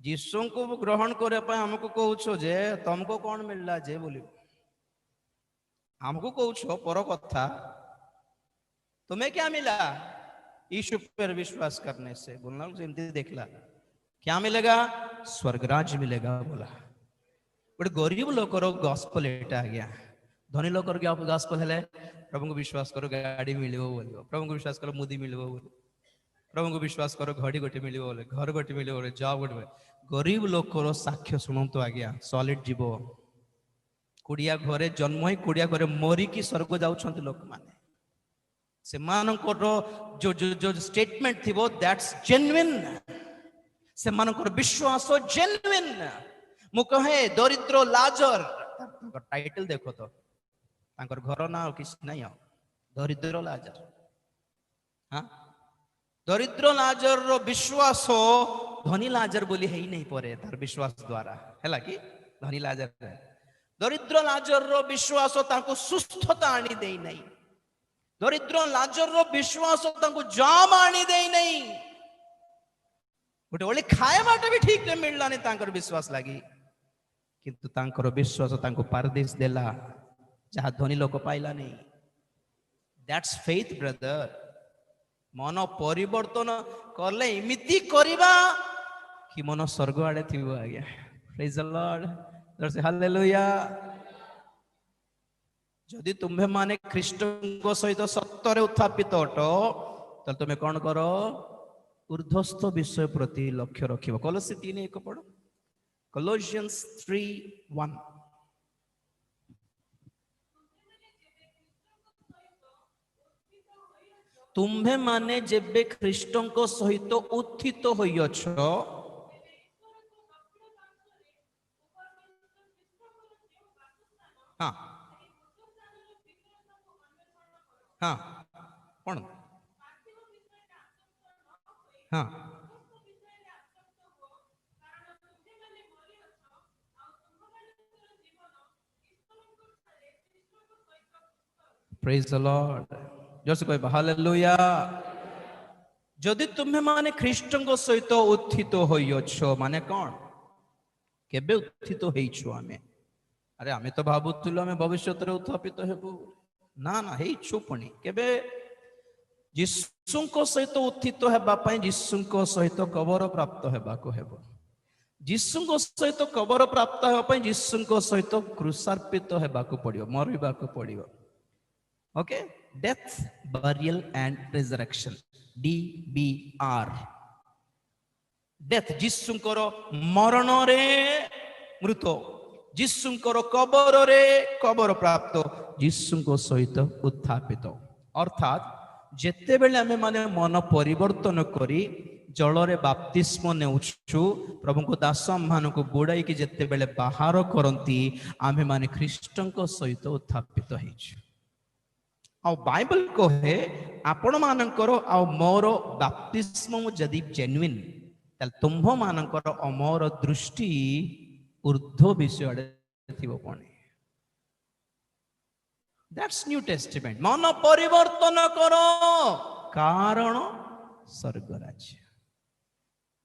यीशु को ग्रहण करने आमको कौच जे तुमको कौन मिलला जे बोल हमको कौच पर कथा तुम्हें क्या मिला यीशु पर विश्वास करने से बोलना देखला क्या मिलेगा स्वर्ग राज्य मिलेगा बोला गोटे गरीब लोकर गॉस्पेल एटा आज्ञा धनी लोकर गॉस्पेल है प्रभु को विश्वास करो गाड़ी मिलिबो बोलिबो प्रभु को विश्वास करो मुदी मिलिबो बोली प्रभु को विश्वास करो घड़ी गोटे मिलिबो बोले घर गोटे मिलिबो बोले जॉब गोटे गरीब लोकर साक्ष्य शुणु आज्ञा सॉलिड जीव कुड़िया घरे जन्म ही कुड़िया घरे मरिकी स्वर्ग जाउछंती लोक माने से मानकर जो जो जो स्टेटमेंट थी वो दैट्स जेन्युइन से मानकर विश्वास जेन्युइन मु कहे दरिद्र लाजर टाइटल देखो तो तांकर घर ना किस नहीं दरिद्र लाजर हाँ दरिद्र लाजर रो विश्वास धनी लाजर बोली है ही नहीं परे तार विश्वास द्वारा है कि धनी लाजर दरिद्र लाजर रो विश्वास तांको सुस्थता आनी दे नहीं दरिद्र लाजर रो विश्वास तांको जाम आनी दे नहीं गोटे ओली खाएबाटा भी ठीक रे मिललानी तांकर विश्वास लगी किंतु तांकर विश्वास तांको पारदेश देला जहाँ धनी लोक पाइला नहीं दैट्स फेथ ब्रदर मन परिवर्तन करले इमिति करिबा कि मन स्वर्ग आड़े थिबो आज्ञा प्रेज द लॉर्ड हालेलुया जदि तुम्हें माने ख्रीष्ट सहित सत्तर उत्थापित अट तो तुम्हें कौन कर ऊर्ध्वस्थ विषय प्रति लक्ष्य रखिब कोलोसी 3:1 पढ़ कोलोसियंस 3:1 तुम्हें माने जेबे ख्रीष्ट सहित उत्थित होइछ हाँ हाँ कौन हाँ प्रेज द लॉर्ड जोसे कहबा हालेलुया जदि तुम्हें माने ख्रीष्ट सहित उत्थित होइछ माने कौन केबे उत्थित होइछु आमे अरे आमे तो भाबुथिलु आमे भविष्य रे उत्थापित हेबु ना ना हेइछु पुणी केबे यीशु सहित उत्थित हेबा पई यीशु सहित कबर प्राप्त हेबाको हेबो यीशु सहित कबर प्राप्त हेबा पई यीशु सहित क्रूसार्पित हेबाको पड़ियो मरिबाको पड़ियो okay death burial and resurrection DBR death यीशुंकर मरण रे मृत यीशुंकर कबर रे कबर प्राप्त यीशुंको सहित उत्थापित अर्थात जेते बेले आमे माने मन परिवर्तन करी जल रे बाप्तिस्म नेउछु प्रभु को दास मान को बुड़ाई कि जेते बेले बाहर करंती आमे माने ख्रीष्टंको सहित उत्थापित हेछु आ बाइबल कहे आपण मानकर आ मोर बाप्तिस्म जदि जेन्युइन तल तुम्भ मानकर अमोर दृष्टि ऊर्ध्व विषय थिबो कोने दैट्स न्यू टेस्टामेंट मन परिवर्तन करो कारण स्वर्ग राज्य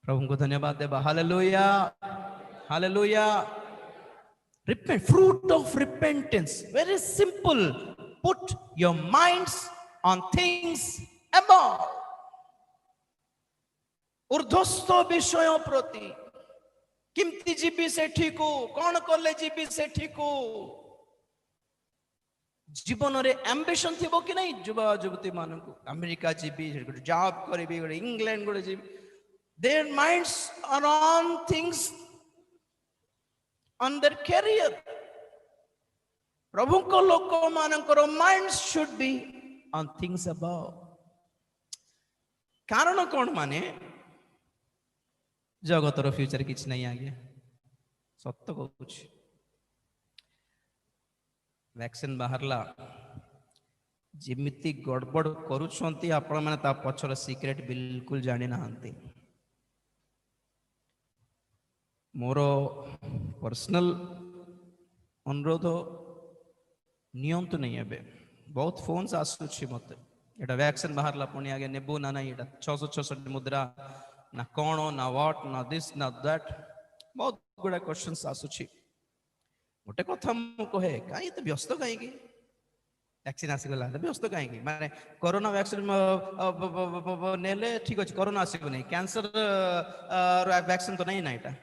प्रभु को धन्यवाद देबा hallelujah hallelujah repent fruit of repentance very simple put your minds on things above ऊर्ध्वस्थ विषय प्रति किमती जीवी सेठी को कौन कले जीवी सेठी को जीवन रे एम्बिशन थिबो कि नहीं युवा युवती मान को अमेरिका जीवी जॉब करेबी इंग्लैंड गोटे जीवी their minds are on things on their career प्रभु को लोक मानकर mind should be on things above कारण कौन माने जगतर फ्यूचर किछ नहीं आगे सत्य कहूँ वैक्सीन बाहरला जिमिति गड़बड़ करुछंती आपण माने ता पछर सीक्रेट बिल्कुल जानि नाहंती मोर पर्सनल अनुरोध नियंतु नहीं एबे बहुत फोन आसूची मत एटा वैक्सीन बाहरला पुणी आगे नेबू ना नहीं एटा 666 मुद्रा ना कौन ना व्हाट ना दिस ना दैट बहुत गुड़ा क्वेश्चंस आसूची गोटे कथा मु कहे कहीं तो व्यस्त कहीं वैक्सीन आसीगला व्यस्त कहीं माने कोरोना वैक्सीन नेले ठीक अच्छे कोरोना आसो नहीं कैंसर वैक्सीन तो नहीं ना एटा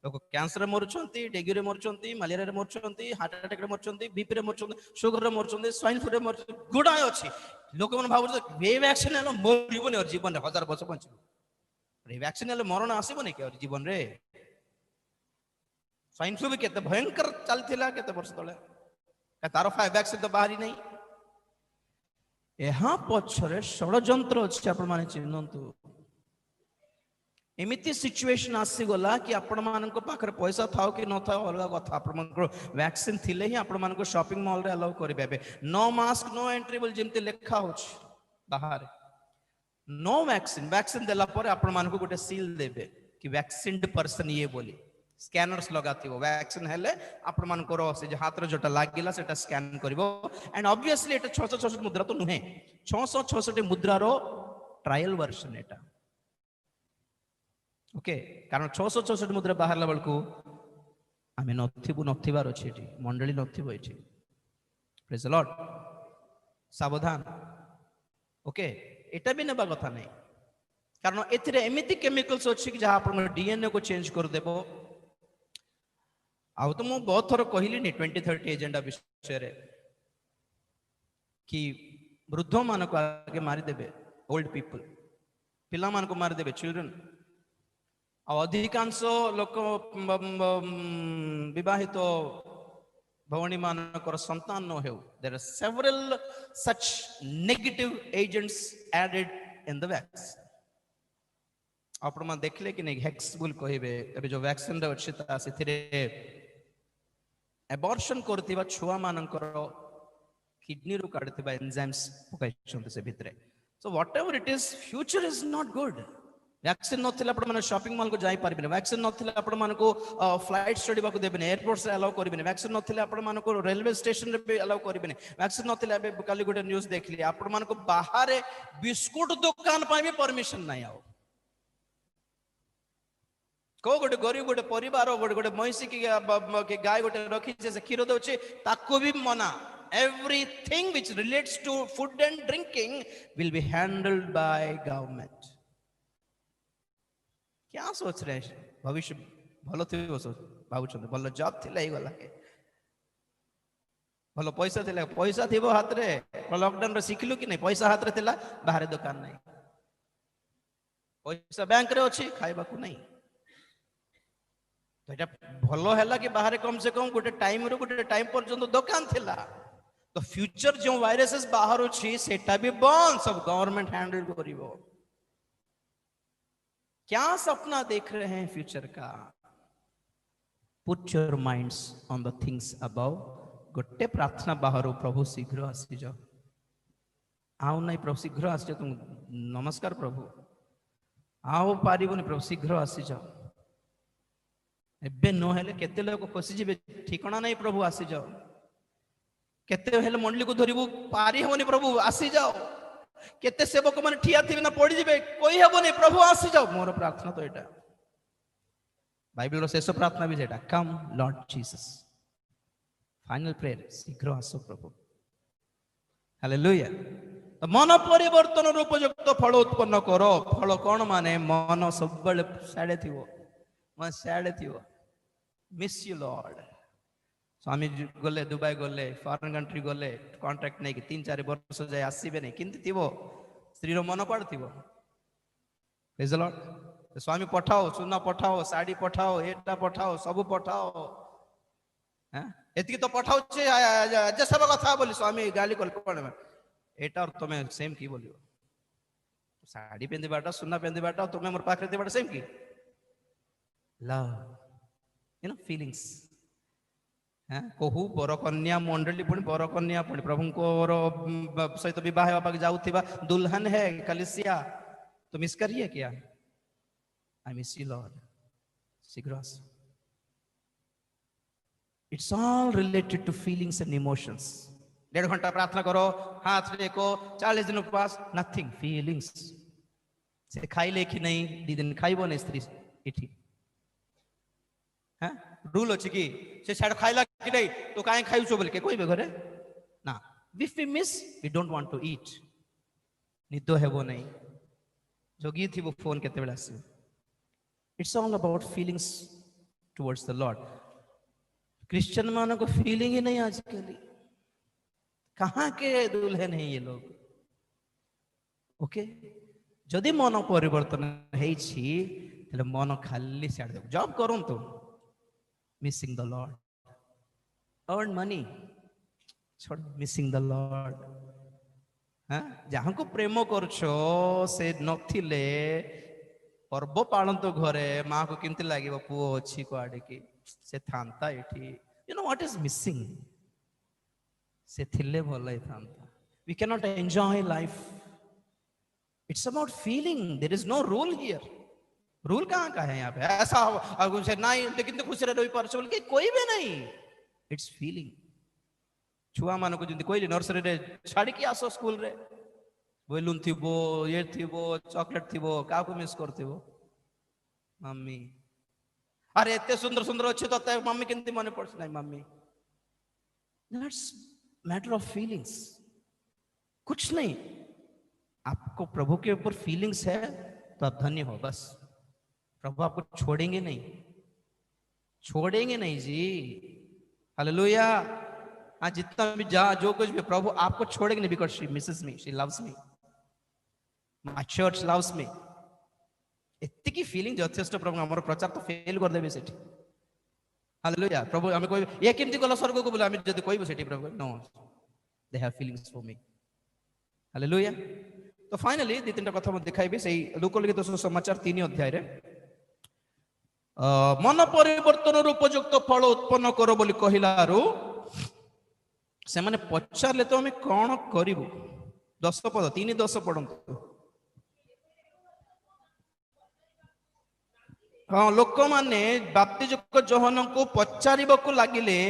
लोक कैंसर मरुंट डेंगू रे मरुंट मलेरिया मरुंट हार्ट अटैक मरुंट बीपी रे मरुंट सुगर मरुंट स्वाइन फ्लू रे मरुंट गुड़ाए अच्छी लोक मैंने भाव वैक्सीन मरबन और जीवन 1000 वर्ष बचु वैक्सीन मरण आसबनी कि जीवन रे स्वाइन फ्लू भी केते भयंकर चलता केते वर्ष तले तार वैक्सीन तो बाहरी नहीं यहाँ पछरे षड़यंत्र अच्छे आपण माने चिन्हतु एमिति सिचुएशन आसीगला कि आपण मानक पाखरे पैसा थाओ कि न थाओ अलग कथा आपण वैक्सीन थिले ही आपण मानक शॉपिंग मॉल रे अलाउ करिबे नो मास्क नो एंट्री बोल जेमते लेखा होछ बाहर नो वैक्सीन वैक्सीन देला पर आपण मानक गोटे सील देबे कि वैक्सीन्ड पर्सन ये बोली स्कैनर्स लगाथिबो वैक्सीन हेले आपण मानकर से जे हाथ रे जोटा लागिला सेटा स्कैन करबो एंड ऑब्वियसली एटा 666 मुद्रा तो नुहे 666 मुद्रा रो ट्रायल वर्जन एटा ओके कारण 666 मुद्रा बाहरला बेलको आमे नथिबु नथिबार अछि एठी मंडली नथिबो एठी प्रेज द लॉर्ड सावधान ओके एटा भी नेबा कथा नहीं कारण एथिरे एमिति केमिकल्स अछि कि जहा आपण डीएनए को चेंज कर देबो आउ तो मु बहुत थोर कहली 2030 एजेंडा विषय रे कि वृद्ध मान को आगे मारी देबे ओल्ड पीपल पिला मान को मारी देबे चिल्ड्रन अधिकांश लोक विवाहित भवनी मानकर संतान न हो there are several such negative agents added in the vaccine आपण मा देखले कि नहीं हेक्स बोल कहबे अबे जो वैक्सीन रे अछि ता सेथिरे एबॉर्शन करथिबा छुआ मानकर किडनी रो काढथिबा एंजाइम्स पकाइछन्ते से भितरे so whatever it is future is not good vaccine नथिले आपण माने शॉपिंग मॉल को जाई पारबिने वैक्सीन नथिले आपण मान को फ्लाइट स्टडी बाको देबेने एयरपोर्ट से अलाउ करबिने वैक्सीन नथिले आपण मान को रेलवे स्टेशन रे भी अलाउ करबिने वैक्सीन नथिले अबे काली गोटे न्यूज़ देखली आपण मान को बाहर बिस्कुट दुकान पाई भी परमिशन नाही आओ को गोटे गरीब गोटे परिवार गोटे गोटे महिषी की गाय गोटे रखी से क्षीर दउचे ताको भी मना everything which relates to food and drinking will be handled by government क्या सोच रहे हैं भविष्य भलो थी भावुं भल जॉब थी गला भल पैसा थी पैसा थी हाथ में लॉकडाउन शिखलु कि नहीं पैसा हाथ में थिला बाहर दुकान नहीं पैसा बैंक रे अच्छी खाइबा को नहीं तो भल है कि बाहर कम से कम गोटे टाइम पर्यंत दुकान थिला तो फ्यूचर जो वायरसेस बाहर अच्छी सेटा भी बंद सब गवर्नमेंट हैंडल करिवो क्या सपना देख रहे हैं फ्यूचर का put your minds on the things above गोटे प्रार्थना बाहर प्रभु शीघ्र आसी जाओ आओ नहीं प्रभु शीघ्र आसी जाओ तुम नमस्कार प्रभु आओ पारिबनी प्रभु शीघ्र आसी जाओ एबे न हेले केते लोक फसी जिवे ठिकाना नहीं प्रभु आसी जाओ केते हेले मंडली को धरिबु पारी हेबनी प्रभु आसी जाओ केते सेवक माने ठिया थिबे ना पड़ी जिवे कोई हेबनी प्रभु आसी जाओ मोर प्रार्थना तो एटा बाइबल रो शेष प्रार्थना भी जेटा कम लॉर्ड जीसस फाइनल प्रेयर शीघ्र आसो प्रभु हालेलुया तो मन परिवर्तन उपयुक्त फल उत्पन्न करो फल कौन माने मन सब बेले साडे थिवो मन साडे थिवो मिस यू लॉर्ड स्वामी गले दुबई गले फॉरेन कंट्री गले कॉन्ट्रैक्ट नहीं कि 3-4 वर्ष जाए आसबे नहीं किंतु थिवो स्त्री रो मन कुआड थिवो प्रेज द लॉर्ड स्वामी पठाओ सुना पठाओ साड़ी पठाओ एटा पठाओ सब पठाओ हैं एति तो पठाओ छे जे सब कथा बोली स्वामी गाली कल कोन एटा और तुमे सेम की बोलियो साड़ी पेंदिबाटा सुना पेंदिबाटा तुमे मोर पाखरे देबाटा सेम की लव यू नो फीलिंग्स हैं कहू बरकन्या मंडली पुणी बरकन्या पुणी प्रभु को सहित विवाह होगा जाऊथिबा दुल्हन है कलिसिया तो मिस करिए क्या आई मिस यू लॉर्ड शीघ्र आस it's all related to feelings and emotions 1.5 घंटा प्रार्थना करो, हाथ टेको, 40 दिन उपवास, नथिंग, फीलिंग्स। से खाइले कि नहीं 2 दिन खाइबो नहीं स्त्री इठी, हाँ रूल अच्छी कि से साइड खाइला कि नहीं तो काहे खाइछु बोल के कोई बे घरे ना। If we miss we don't want to eat, निदो हेबो नहीं, जोगी थी वो फोन केते बेला से। It's all about feelings towards the lord. Christian मानों को फीलिंग ही नहीं आजकल, कहाँ के दुल्हन है ये लोग। ओके, जदि मन परिवर्तन हेछि तले मन खाली छाड़ दे, जॉब करंतु, missing the Lord, earn money, छोड़ मिसिंग द लॉर्ड। हाँ जहाँ को प्रेम करछो से नथिले पर्व पालन तो घरे माँ को केमती लगे पुओ अच्छी कुआडे की से थांता एठी, you know what is missing, से थिले भले थांता। We can not enjoy life, it's about feeling, there is no rule here. Rule कहाँ का है यहाँ पे, ऐसा हो से नहीं लेकिन तो खुश रहे पर बोल के कोई भी नहीं, इट्स फीलिंग। छुआ मान को जल्दी कोई नर्सरी रे छाड़ी की आसो स्कूल रे बेलून थीबो ये थीबो चॉकलेट थीबो का को मिस करथीबो मम्मी, अरे इतने सुंदर सुंदर अच्छे तो मम्मी केंती मने पड़छ नहीं mummy. That's matter of feelings, कुछ नहीं। आपको प्रभु के ऊपर फीलिंग्स है तो आप धन्य हो, बस प्रभु आपको छोड़ेंगे नहीं, छोड़ेंगे नहीं जी। हालेलुया। हाँ जितना भी जा जो कुछ भी प्रभु आपको छोड़ेंगे नहीं, because she misses me, she loves me, my church loves me. एतिकी फीलिंग यथेष्ट प्रभु हमर प्रचार तो फेल कर देबे सेठी। हालेलुया। प्रभु हमें कोई ये केमती गला स्वर्ग को बोला, हमें जदी कोइबो सेठी प्रभु no, they have feelings for me. Hallelujah. तो फाइनली दी तीन कथा मैं दिखाइबे सेही लूका लिखित समाचार 3 अध्याय रे मन परिवर्तन उपयुक्त फल उत्पन्न करो बोली कहिलारू से माने पचारले तो हमें कौन करिबु। 10 पद 3:10 पढ़ंतु। हाँ लोक माने बाप्तिजक जोहन को पचारिबकु लागिले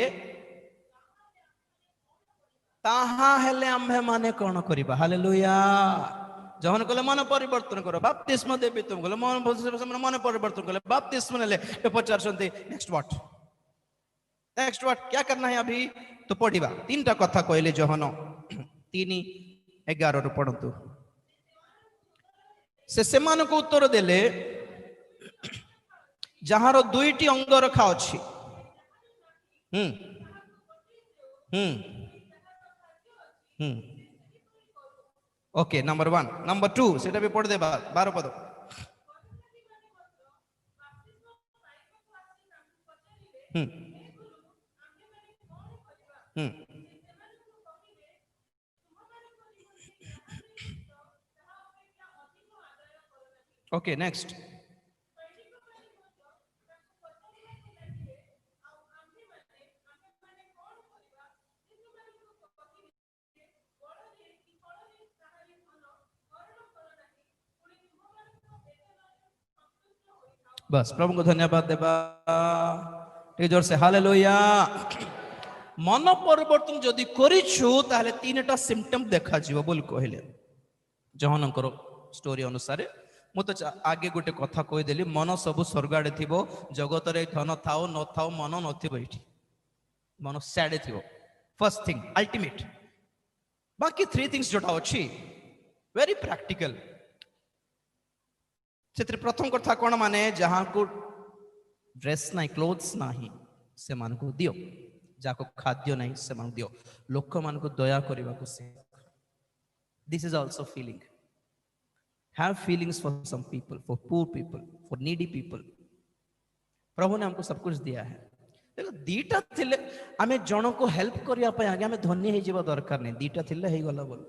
ताहा हेले आम्भे माने कौन करिबा। हालेलुया। जोहन कहले मन परिवर्तन करो, बाप्तिस्म देबे तुम कहले मन परिवर्तन कले, बाप्तिस्म नेले पे पचारसंती नेक्स्ट व्हाट, नेक्स्ट व्हाट क्या करना है अभी तो पढ़िबा। 3टा कथा कहले जोहन 3:11 पढ़ंतु। से मान को उत्तर देले जहार 2टी अंग रखा अछि। ओके नंबर 1 नंबर 2 सेटा भी पढ़ दे 12 पद। Okay next. बस प्रभु को धन्यवाद देबा टे जोर से हालेलुया। मन परिवर्तन जदि करिछु ताहले 3टा सिम्पटम देखा जीव बोल कहले जोहनकर स्टोरी अनुसार। मु तो आगे गोटे कथा कहि देली, मन सब स्वर्ग आड़े थिबो, जगत रे धन थाओ न थाओ मन नथिबो, एठी मन साडे थिबो। First thing ultimate. बाकी 3 थिंग्स जोटा अछि वेरी प्रैक्टिकल। से प्रथम कथा कौन माने जहां को ड्रेस नहीं क्लोथ्स नहीं से मान को दियो, जाको खाद्य नहीं से मान दियो, लोक मान को दया करबा को से। This is also feeling. Have feelings for some people, for poor people, for needy people. प्रभु ने हमको सब कुछ दिया है। देखो 2टा थिले आमे जण को हेल्प करिया पे आगे हमें धन्य हे जीवा दरकार नहीं, 2टा थिले हे गला बोल।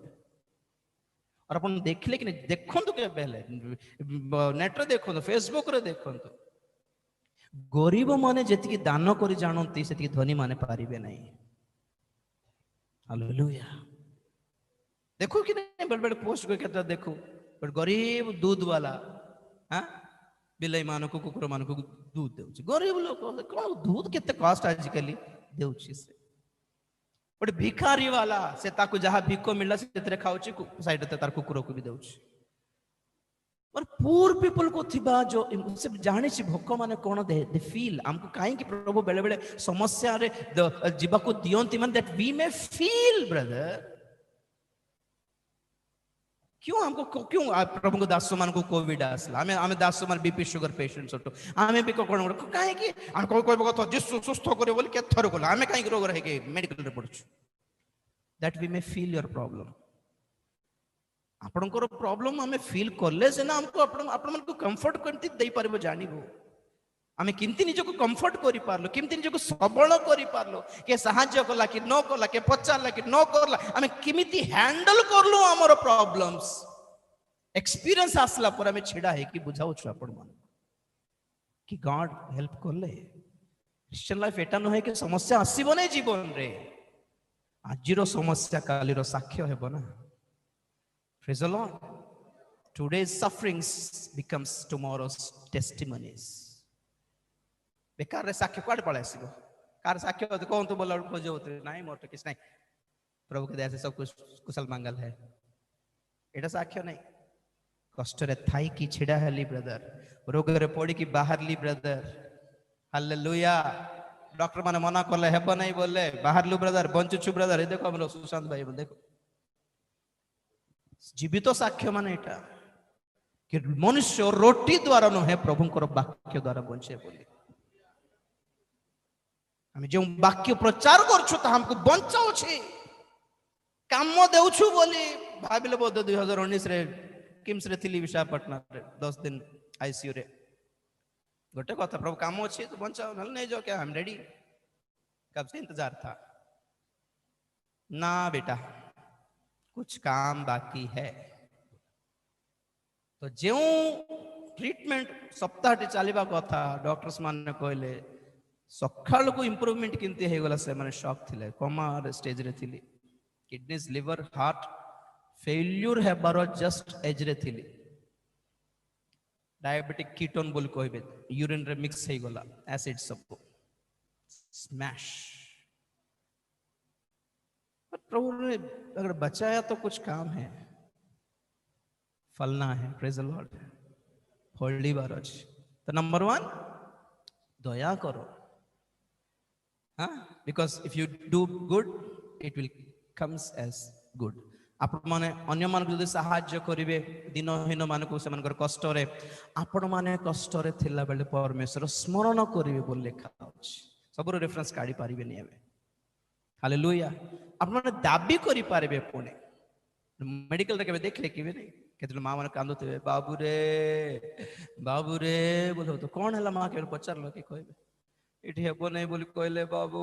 और अपन देखले कि देखंतु के पहले नेट रे देखंतु, फेसबुक रे देखंतु, गरीब माने जेतिकी दान करी जानंती सेतिकी धनी माने पारिबे नहीं। हालेलुया। देखो कि नहीं बड़ बड़ पोस्ट को केता देखो, बड़ गरीब दूध वाला हां बिलाई मान को कुकुर मान को दूध देउछ, गरीब लोग कोन दूध केते कॉस्ट आजकल देउछ से। गोटे भिखारी वाला से ताकू जहाँ भिक मिलला से खाऊची साइड तार कुकुर को भी दउची और पुअर पीपल को थिबा जो से जाने छि भोक माने कोन दे फील हमको काहे कि प्रभु बेले बेले समस्या रे जीवा को दियंती माने that we may feel brother क्यों हमको क्यों प्रभु को दास मान को कोविड आसला हमें हमें दास मान बीपी शुगर पेशेंट्स होतो हमें भी कोन काहे कि हम कोई कोई कथा जिस सुस्थ करे बोली के थर कोला हमें काहे रोग रहे के मेडिकल रे पड़छु that we may feel your problem आपणकर प्रॉब्लम हमें फील करले से ना हमको आपण मन को कंफर्ट करती दे परबो जानिबो हमें किंती निज को कंफर्ट करि पारलो किंती निज को सबल करि पारलो के सहाय्य कला कि न कला के पचारला कि न करला हमें किमिति हैंडल करलो हमर प्रॉब्लम्स एक्सपीरियंस आसला पर हमें छिड़ा है कि बुझाउ छु आपण मन कि गॉड हेल्प करले क्रिश्चियन लाइफ एटा न है कि समस्या आसीबो नै जीवन रे आजिरो समस्या कालीरो साक्ष्य हेबो ना Praise the Lord. Today's sufferings becomes tomorrow's testimonies. बेकार रे साक्ष्य कोड पळे आसीबो कार साक्ष्य तो कोन तो बोला खोजे होते नाही मोर तो किछ नाही प्रभु के दया से सब कुछ कुशल मंगल है एटा साक्ष्य नहीं कष्ट रे थाई की छिड़ा हली ब्रदर रोग रे पड़ी की बाहर ली ब्रदर हालेलुया डॉक्टर माने मना करले हेबो नहीं बोले बाहर लू ब्रदर बंचु छु ब्रदर ए देखो हमरो सुशांत भाई देखो जीवित साक्ष्य मान एटा कि मनुष्य रोटी द्वारा नुहे प्रभुंकर वाक्य द्वारा बंचे बोली हम जो वाक्य प्रचार करछु ता हमको बंचाउ छी काम देउछु बोली भाबिले बोध 2019 रे किम्स रे थिली विशाखापट्टनम रे 10 दिन आईसीयू रे गोटे कथा प्रभु काम अछि तो बंचाओ नल नहीं जो क्या हम रेडी कब से इंतजार था ना बेटा कुछ काम बाकी है तो जो ट्रीटमेंट सप्ताह चलवा कथा डॉक्टर्स माने कहले सकाल को इंप्रूवमेंट किंती हे गला से माने शॉक थिले कोमा स्टेज रे थिली किडनीज लिवर हार्ट फेल्यूर है बारो जस्ट एज रे थिली डायबिटिक कीटोन बोल कहबे यूरिन रे मिक्स हे गला एसिड सब स्मैश प्रभु ने अगर बचाया तो कुछ काम है फलना है प्रेज द लॉर्ड होल्डी बारज तो नंबर 1 दया करो हाँ because if you do good it will comes as good आपण माने अन्य मान जदि सहाय्य करिवे दिनहीन मान को से मानकर कष्ट रे आपण माने कष्ट रे थिला बेले परमेश्वर स्मरण करिवे बोल लिखा अछि सब रेफरेंस काढी पारिबे नि एबे हालेलुया आपण दाबी करि पारबे पुणे मेडिकल रे केबे देखले केबे नै केतल मां माने कांदुते बाबू रे बोलो तो कोन हला मां के पचारलो के कहबे इठी हेबो नै बोली कहले बाबू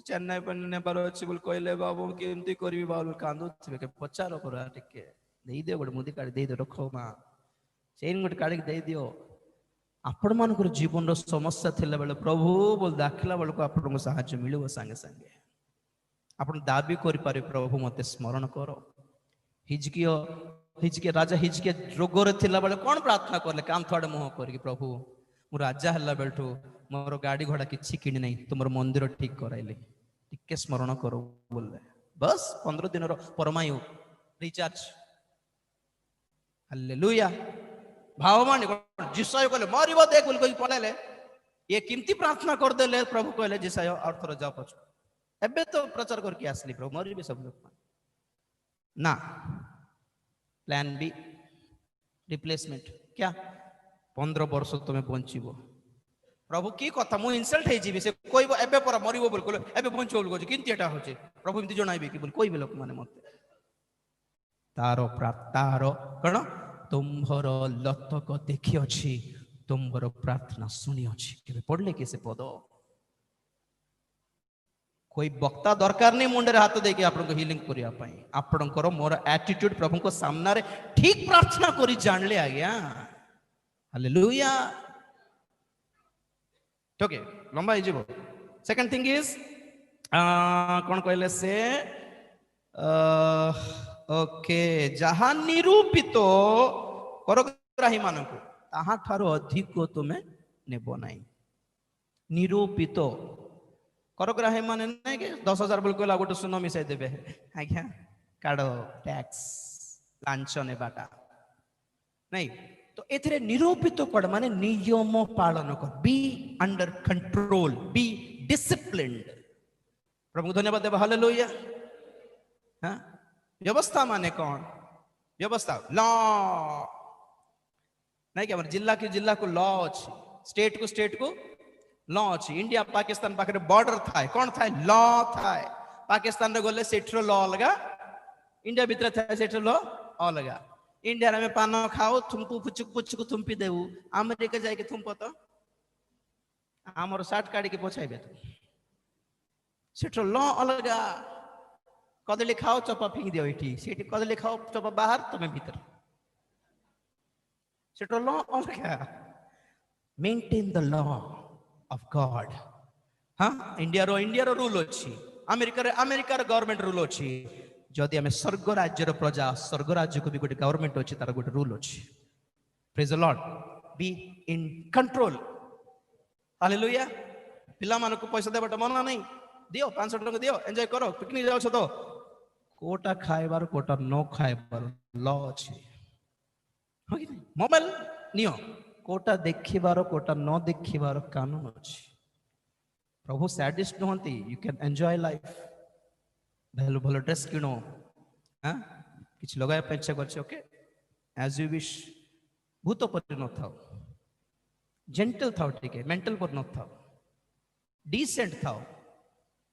चेन्नई पर ने बारो अछि बोल कहले बाबू के एमती करबी बाबू कांदुते के पचारो करा टिके देई दे बड मुदी काढी देई दे रखो मां चेन गुट काढी देई दियो आपण मानकर जीवन रो समस्या थिला बेले प्रभु बोल दाखला बेले को आपण को सहायता मिलबो संगे संगे आपण दाबी करि पारे प्रभु मते स्मरण करो हिजकिया राजा हिजकिया रोग रे थिला बेले कोन प्रार्थना करले काम थोड़े मुह करके प्रभु मु राजा हल्ला बेलठू मोर गाड़ी घोड़ा किछि किनि नै तुमर मंदिर ठीक कराइले टिके स्मरण करो बोलले बस 15 दिन रो परमायु रिचार्ज हालेलुया भावमान जिसाय कहले मारिबो देख बोल कोई पळेले ये किमती प्रार्थना कर देले प्रभु कहले जिसाय और थोड़ा जा पछ एबे तो प्रचार करके आसली प्रभु मरिबे सब लोग ना प्लान बी रिप्लेसमेंट क्या 15 वर्ष तुम्हें बंचीबो प्रभु की कथा मु इनसल्ट हे जीबे से कोई एबे पर मरिबो बोल कहले एबे बंचो बोल कहै किंती एटा होचे प्रभु इमती जणाइबे कि बोल कोई भी लोक माने मते तारो प्रार्थनारो कण तुम्भर लतक देखि अछि तुम्भर प्रार्थना सुनी अछि केबे पढ़ले के से पद कोई वक्ता दरकार नहीं मुंडे हाथ देके आपन को हीलिंग करिया पई आपनकर मोर एटीट्यूड प्रभु को सामना रे ठीक प्रार्थना करी जानले आ गया हालेलुया ओके लंबा ही जीवो सेकंड थिंग इज कौन कहले से ओके जहा निरूपित करग्राही मानकु ताहा ठारो अधिक तुम्हें नेबो नाही निरूपित करग्राही माने नहीं कि 10,000 बोल कहला गोटे सुन मिसाई देबे आज्ञा काढ़ टैक्स लांच नेबाटा नहीं तो एथिरे निरूपित कड़ माने नियम पालन कर be under control be disciplined प्रभु धन्यवाद देव हालेलुया हाँ व्यवस्था माने कौन व्यवस्था लॉ नहीं क्या जिला को लॉ अच्छी स्टेट को लॉ अच्छी इंडिया पाकिस्तान पाखे बॉर्डर थाए कौन थाए लॉ थाए पाकिस्तान रे गले सेठर लॉ अलगा इंडिया भीतर थाए सेठर लॉ अलगा इंडिया रे पान खाओ थुम्पू पुचुक पुचुक थुम्पी देऊ अमेरिका जाके थुम्प तो आमर सार्ट काढ़ी के पोछाइबे तो सेठर लॉ अलगा कदली खाओ चपा फिंग दियो इठी सेठी कदली खाओ चपा बाहर तमे भीतर सेठर लॉ अलगा maintain the law of God हाँ इंडिया रो रूल अच्छी अमेरिका गवर्नमेंट रूल अच्छी जदि आम स्वर्ग राज्यर प्रजा स्वर्ग राज्य को भी गोटे गवर्नमेंट अच्छी तार गोटे रूल अच्छी praise the Lord be in control hallelujah पिला मानक पैसा देबाटा मना नहीं दियो 500 टका दियो एंजॉय करो पिकनिक जाओ तो कोटा खाइबार कोटा न खाइबार लॉ अच्छी मोबाइल नियो कोटा देखिबार कोटा न देखिबार कानून अच्छी प्रभु सैडिस्ट नुहंती यू कैन एंजॉय लाइफ भलो भलो ड्रेस किनो हाँ किछ लगाय पेंचा करछे ओके एज यू विश भूत पर न थाओ जेंटल थाओ ठीक है मेंटल पर न थाओ डिसेंट थाओ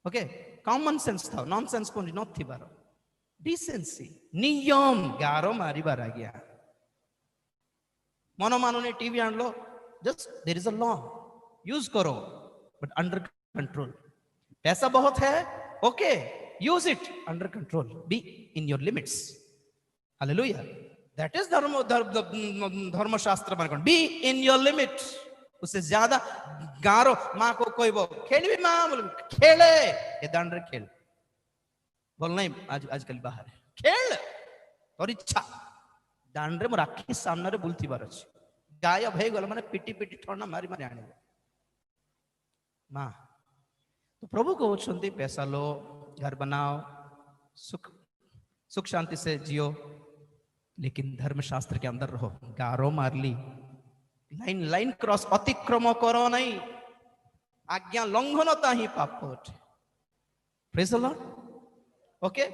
ओके कॉमन सेंस थाओ नॉनसेंस को न थिबार डिसेंसी नियम गारो मारिबार आ गया मनो मानो टीवी आन लो just there is a law use करो बट अंडर कंट्रोल पैसा बहुत है okay use it under control be in your limits hallelujah that is धर्मशास्त्र मान बी इन योर लिमिट उससे ज्यादा गारो माँ को कोई वो खेल भी माँ बोल खेले ये दांड रे खेल बोल नहीं आजकल बाहर खेल और इच्छा दांड रे मो राखी सामने रे बुलती बार अछि गायब हो गल माने पिटी पिटी ठंडा मारी मारी आने माँ तो प्रभु को कहते पैसा लो घर बनाओ सुख शांति से जियो लेकिन धर्मशास्त्र के अंदर रहो गारो मार ली लाइन क्रॉस अतिक्रम करो नहीं आज्ञा लंघनता ही पाप उठे praise the Lord okay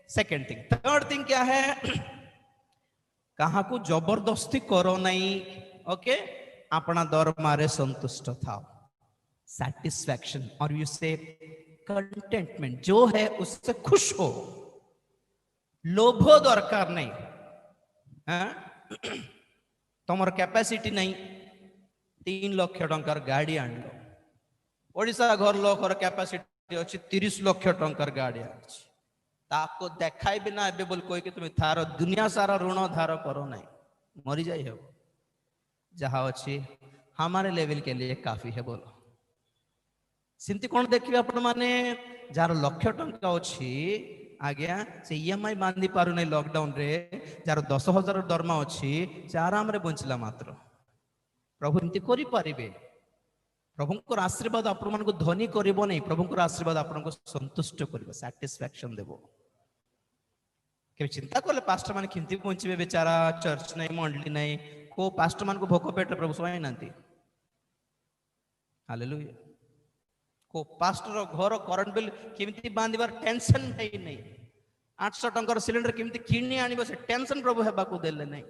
second thing third thing क्या है कहा को जबरदस्ती करो नहीं ओके अपना दरमारे संतुष्ट था सैटिस्फैक्शन और यू से कंटेंटमेंट जो है उससे खुश हो लोभो दरकार नहीं तुम कैपेसिटी नहीं 3 लाख टंकार गाड़ी आन लो ओडिशा घर लोकर कैपेसिटी अच्छी 30 लाख टंकार गाड़ी आछि ताको देखाई बिना एबे बोल कोई कि तुम थार दुनिया सारा ऋण धार करो नहीं मरी जाई हो जहाँ अच्छी हमारे लेवल के लिए काफी है बोलो सिंती कौन देखिए आपण माने जार लक्ष टंका अच्छी आज्ञा से ईएमआई बांधी पारु नहीं लॉकडाउन रे जार 10,000 दरमा अच्छी से आराम रे बंचला मात्र प्रभु एमती करि परिबे प्रभुंकर आशीर्वाद आपण मान को धनी करिवो नहीं प्रभुंकर आशीर्वाद आपण को संतुष्ट करिवो सैटिस्फैक्शन देबो के चिंता करले पास्टर मान किंती पहुंचबे बेचारा चर्च नहीं मंडली नहीं को पास्टर मान को भोक पेट प्रभु सोई नांती हालेलुया को पास्टर घर करंट बिल किमिति बांधिबार टेंशन नहीं 800 टंकर सिलेंडर किमिति किनी आनिबो से टेंशन प्रभु हेबा को देले नहीं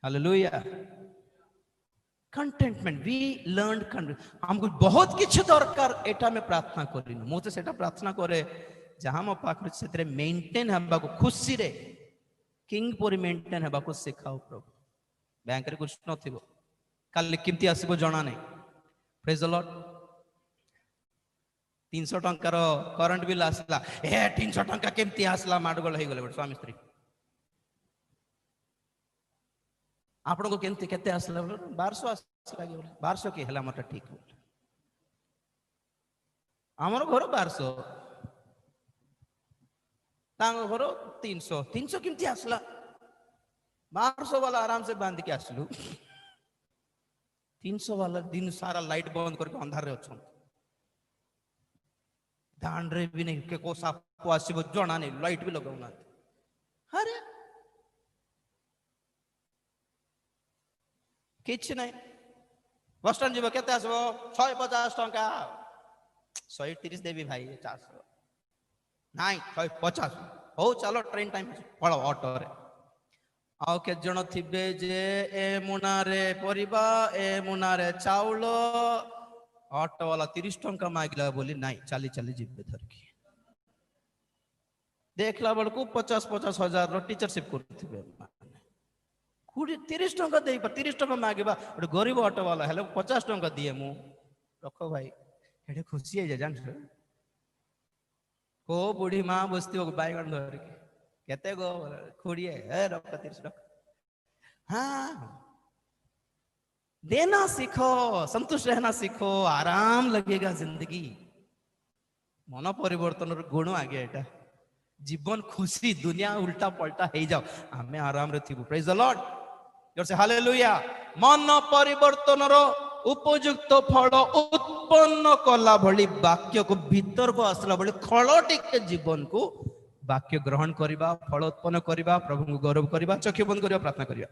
हालेलुया कंटेंटमेंट वी लर्न हमको बहुत किछ दरकार एटा में प्रार्थना करिन मु तो सेटा प्रार्थना करे जहां मो पाखर सेतरे मेंटेन हेबा को खुशी रे किंग परि मेंटेन हेबा को सिखाओ प्रभु बैंक रे कुछ नथिबो काली किमती आसीबो जणा नहीं प्रेज द लॉर्ड 300 टंकार करंट बिल आसला ए 300 टंका केमती आसला माडगोल हो गले स्वामी स्त्री आपण को केमती केते आसला 1200 आसला 1200 के हला मत ठीक हमर घर 1200 तांग घर 300 300 केमती आसला 1200 वाला आराम से बांध के आसलु 300 वाला दिन सारा लाइट बंद करके अंधार रे अछन दांडे भी नहीं के को साप आसब जना नहीं लाइट भी लगाऊना अरे किछ नहीं बसस्टाण्ड जीव के आसब 150 टंका 130 देवी भाई 400 नाई 150 हो चलो ट्रेन टाइम पड़ ऑटो रे आउ के जन थिबे जे ए मुनारे परिबा ए मुनारे चाउल ऑटो वाला 30 टंका मांगला बोली नहीं चली चली जीवे धरकी देखला बेलू 50-50 हजार रो टीचरशिप करथिबे 30 टंका दे 30 टंका मांगबा गोटे गरीब ऑटो वाला हेले 50 टंका दिए मु रखो भाई एडे खुशी है जान को बुढ़ी माँ बसती बैगन धर के गो खुड़िए रख 30 टंका हाँ देना सीखो संतुष्ट रहना सीखो आराम लगेगा जिंदगी मन परिवर्तन गुण आगे एटा जीवन खुशी दुनिया उल्टा पलटा हो जाओ आमे आराम रे थिबु प्रेज द लॉर्ड जोर से हालेलुया मन परिवर्तन रो उपयुक्त फल उत्पन्न कला भली वाक्य को भीतर को आसला भली खलटिक जीवन को वाक्य ग्रहण करिबा फल उत्पन्न करिबा प्रभु को गौरव करिबा चक्षु बंद करिबा प्रार्थना करिबा।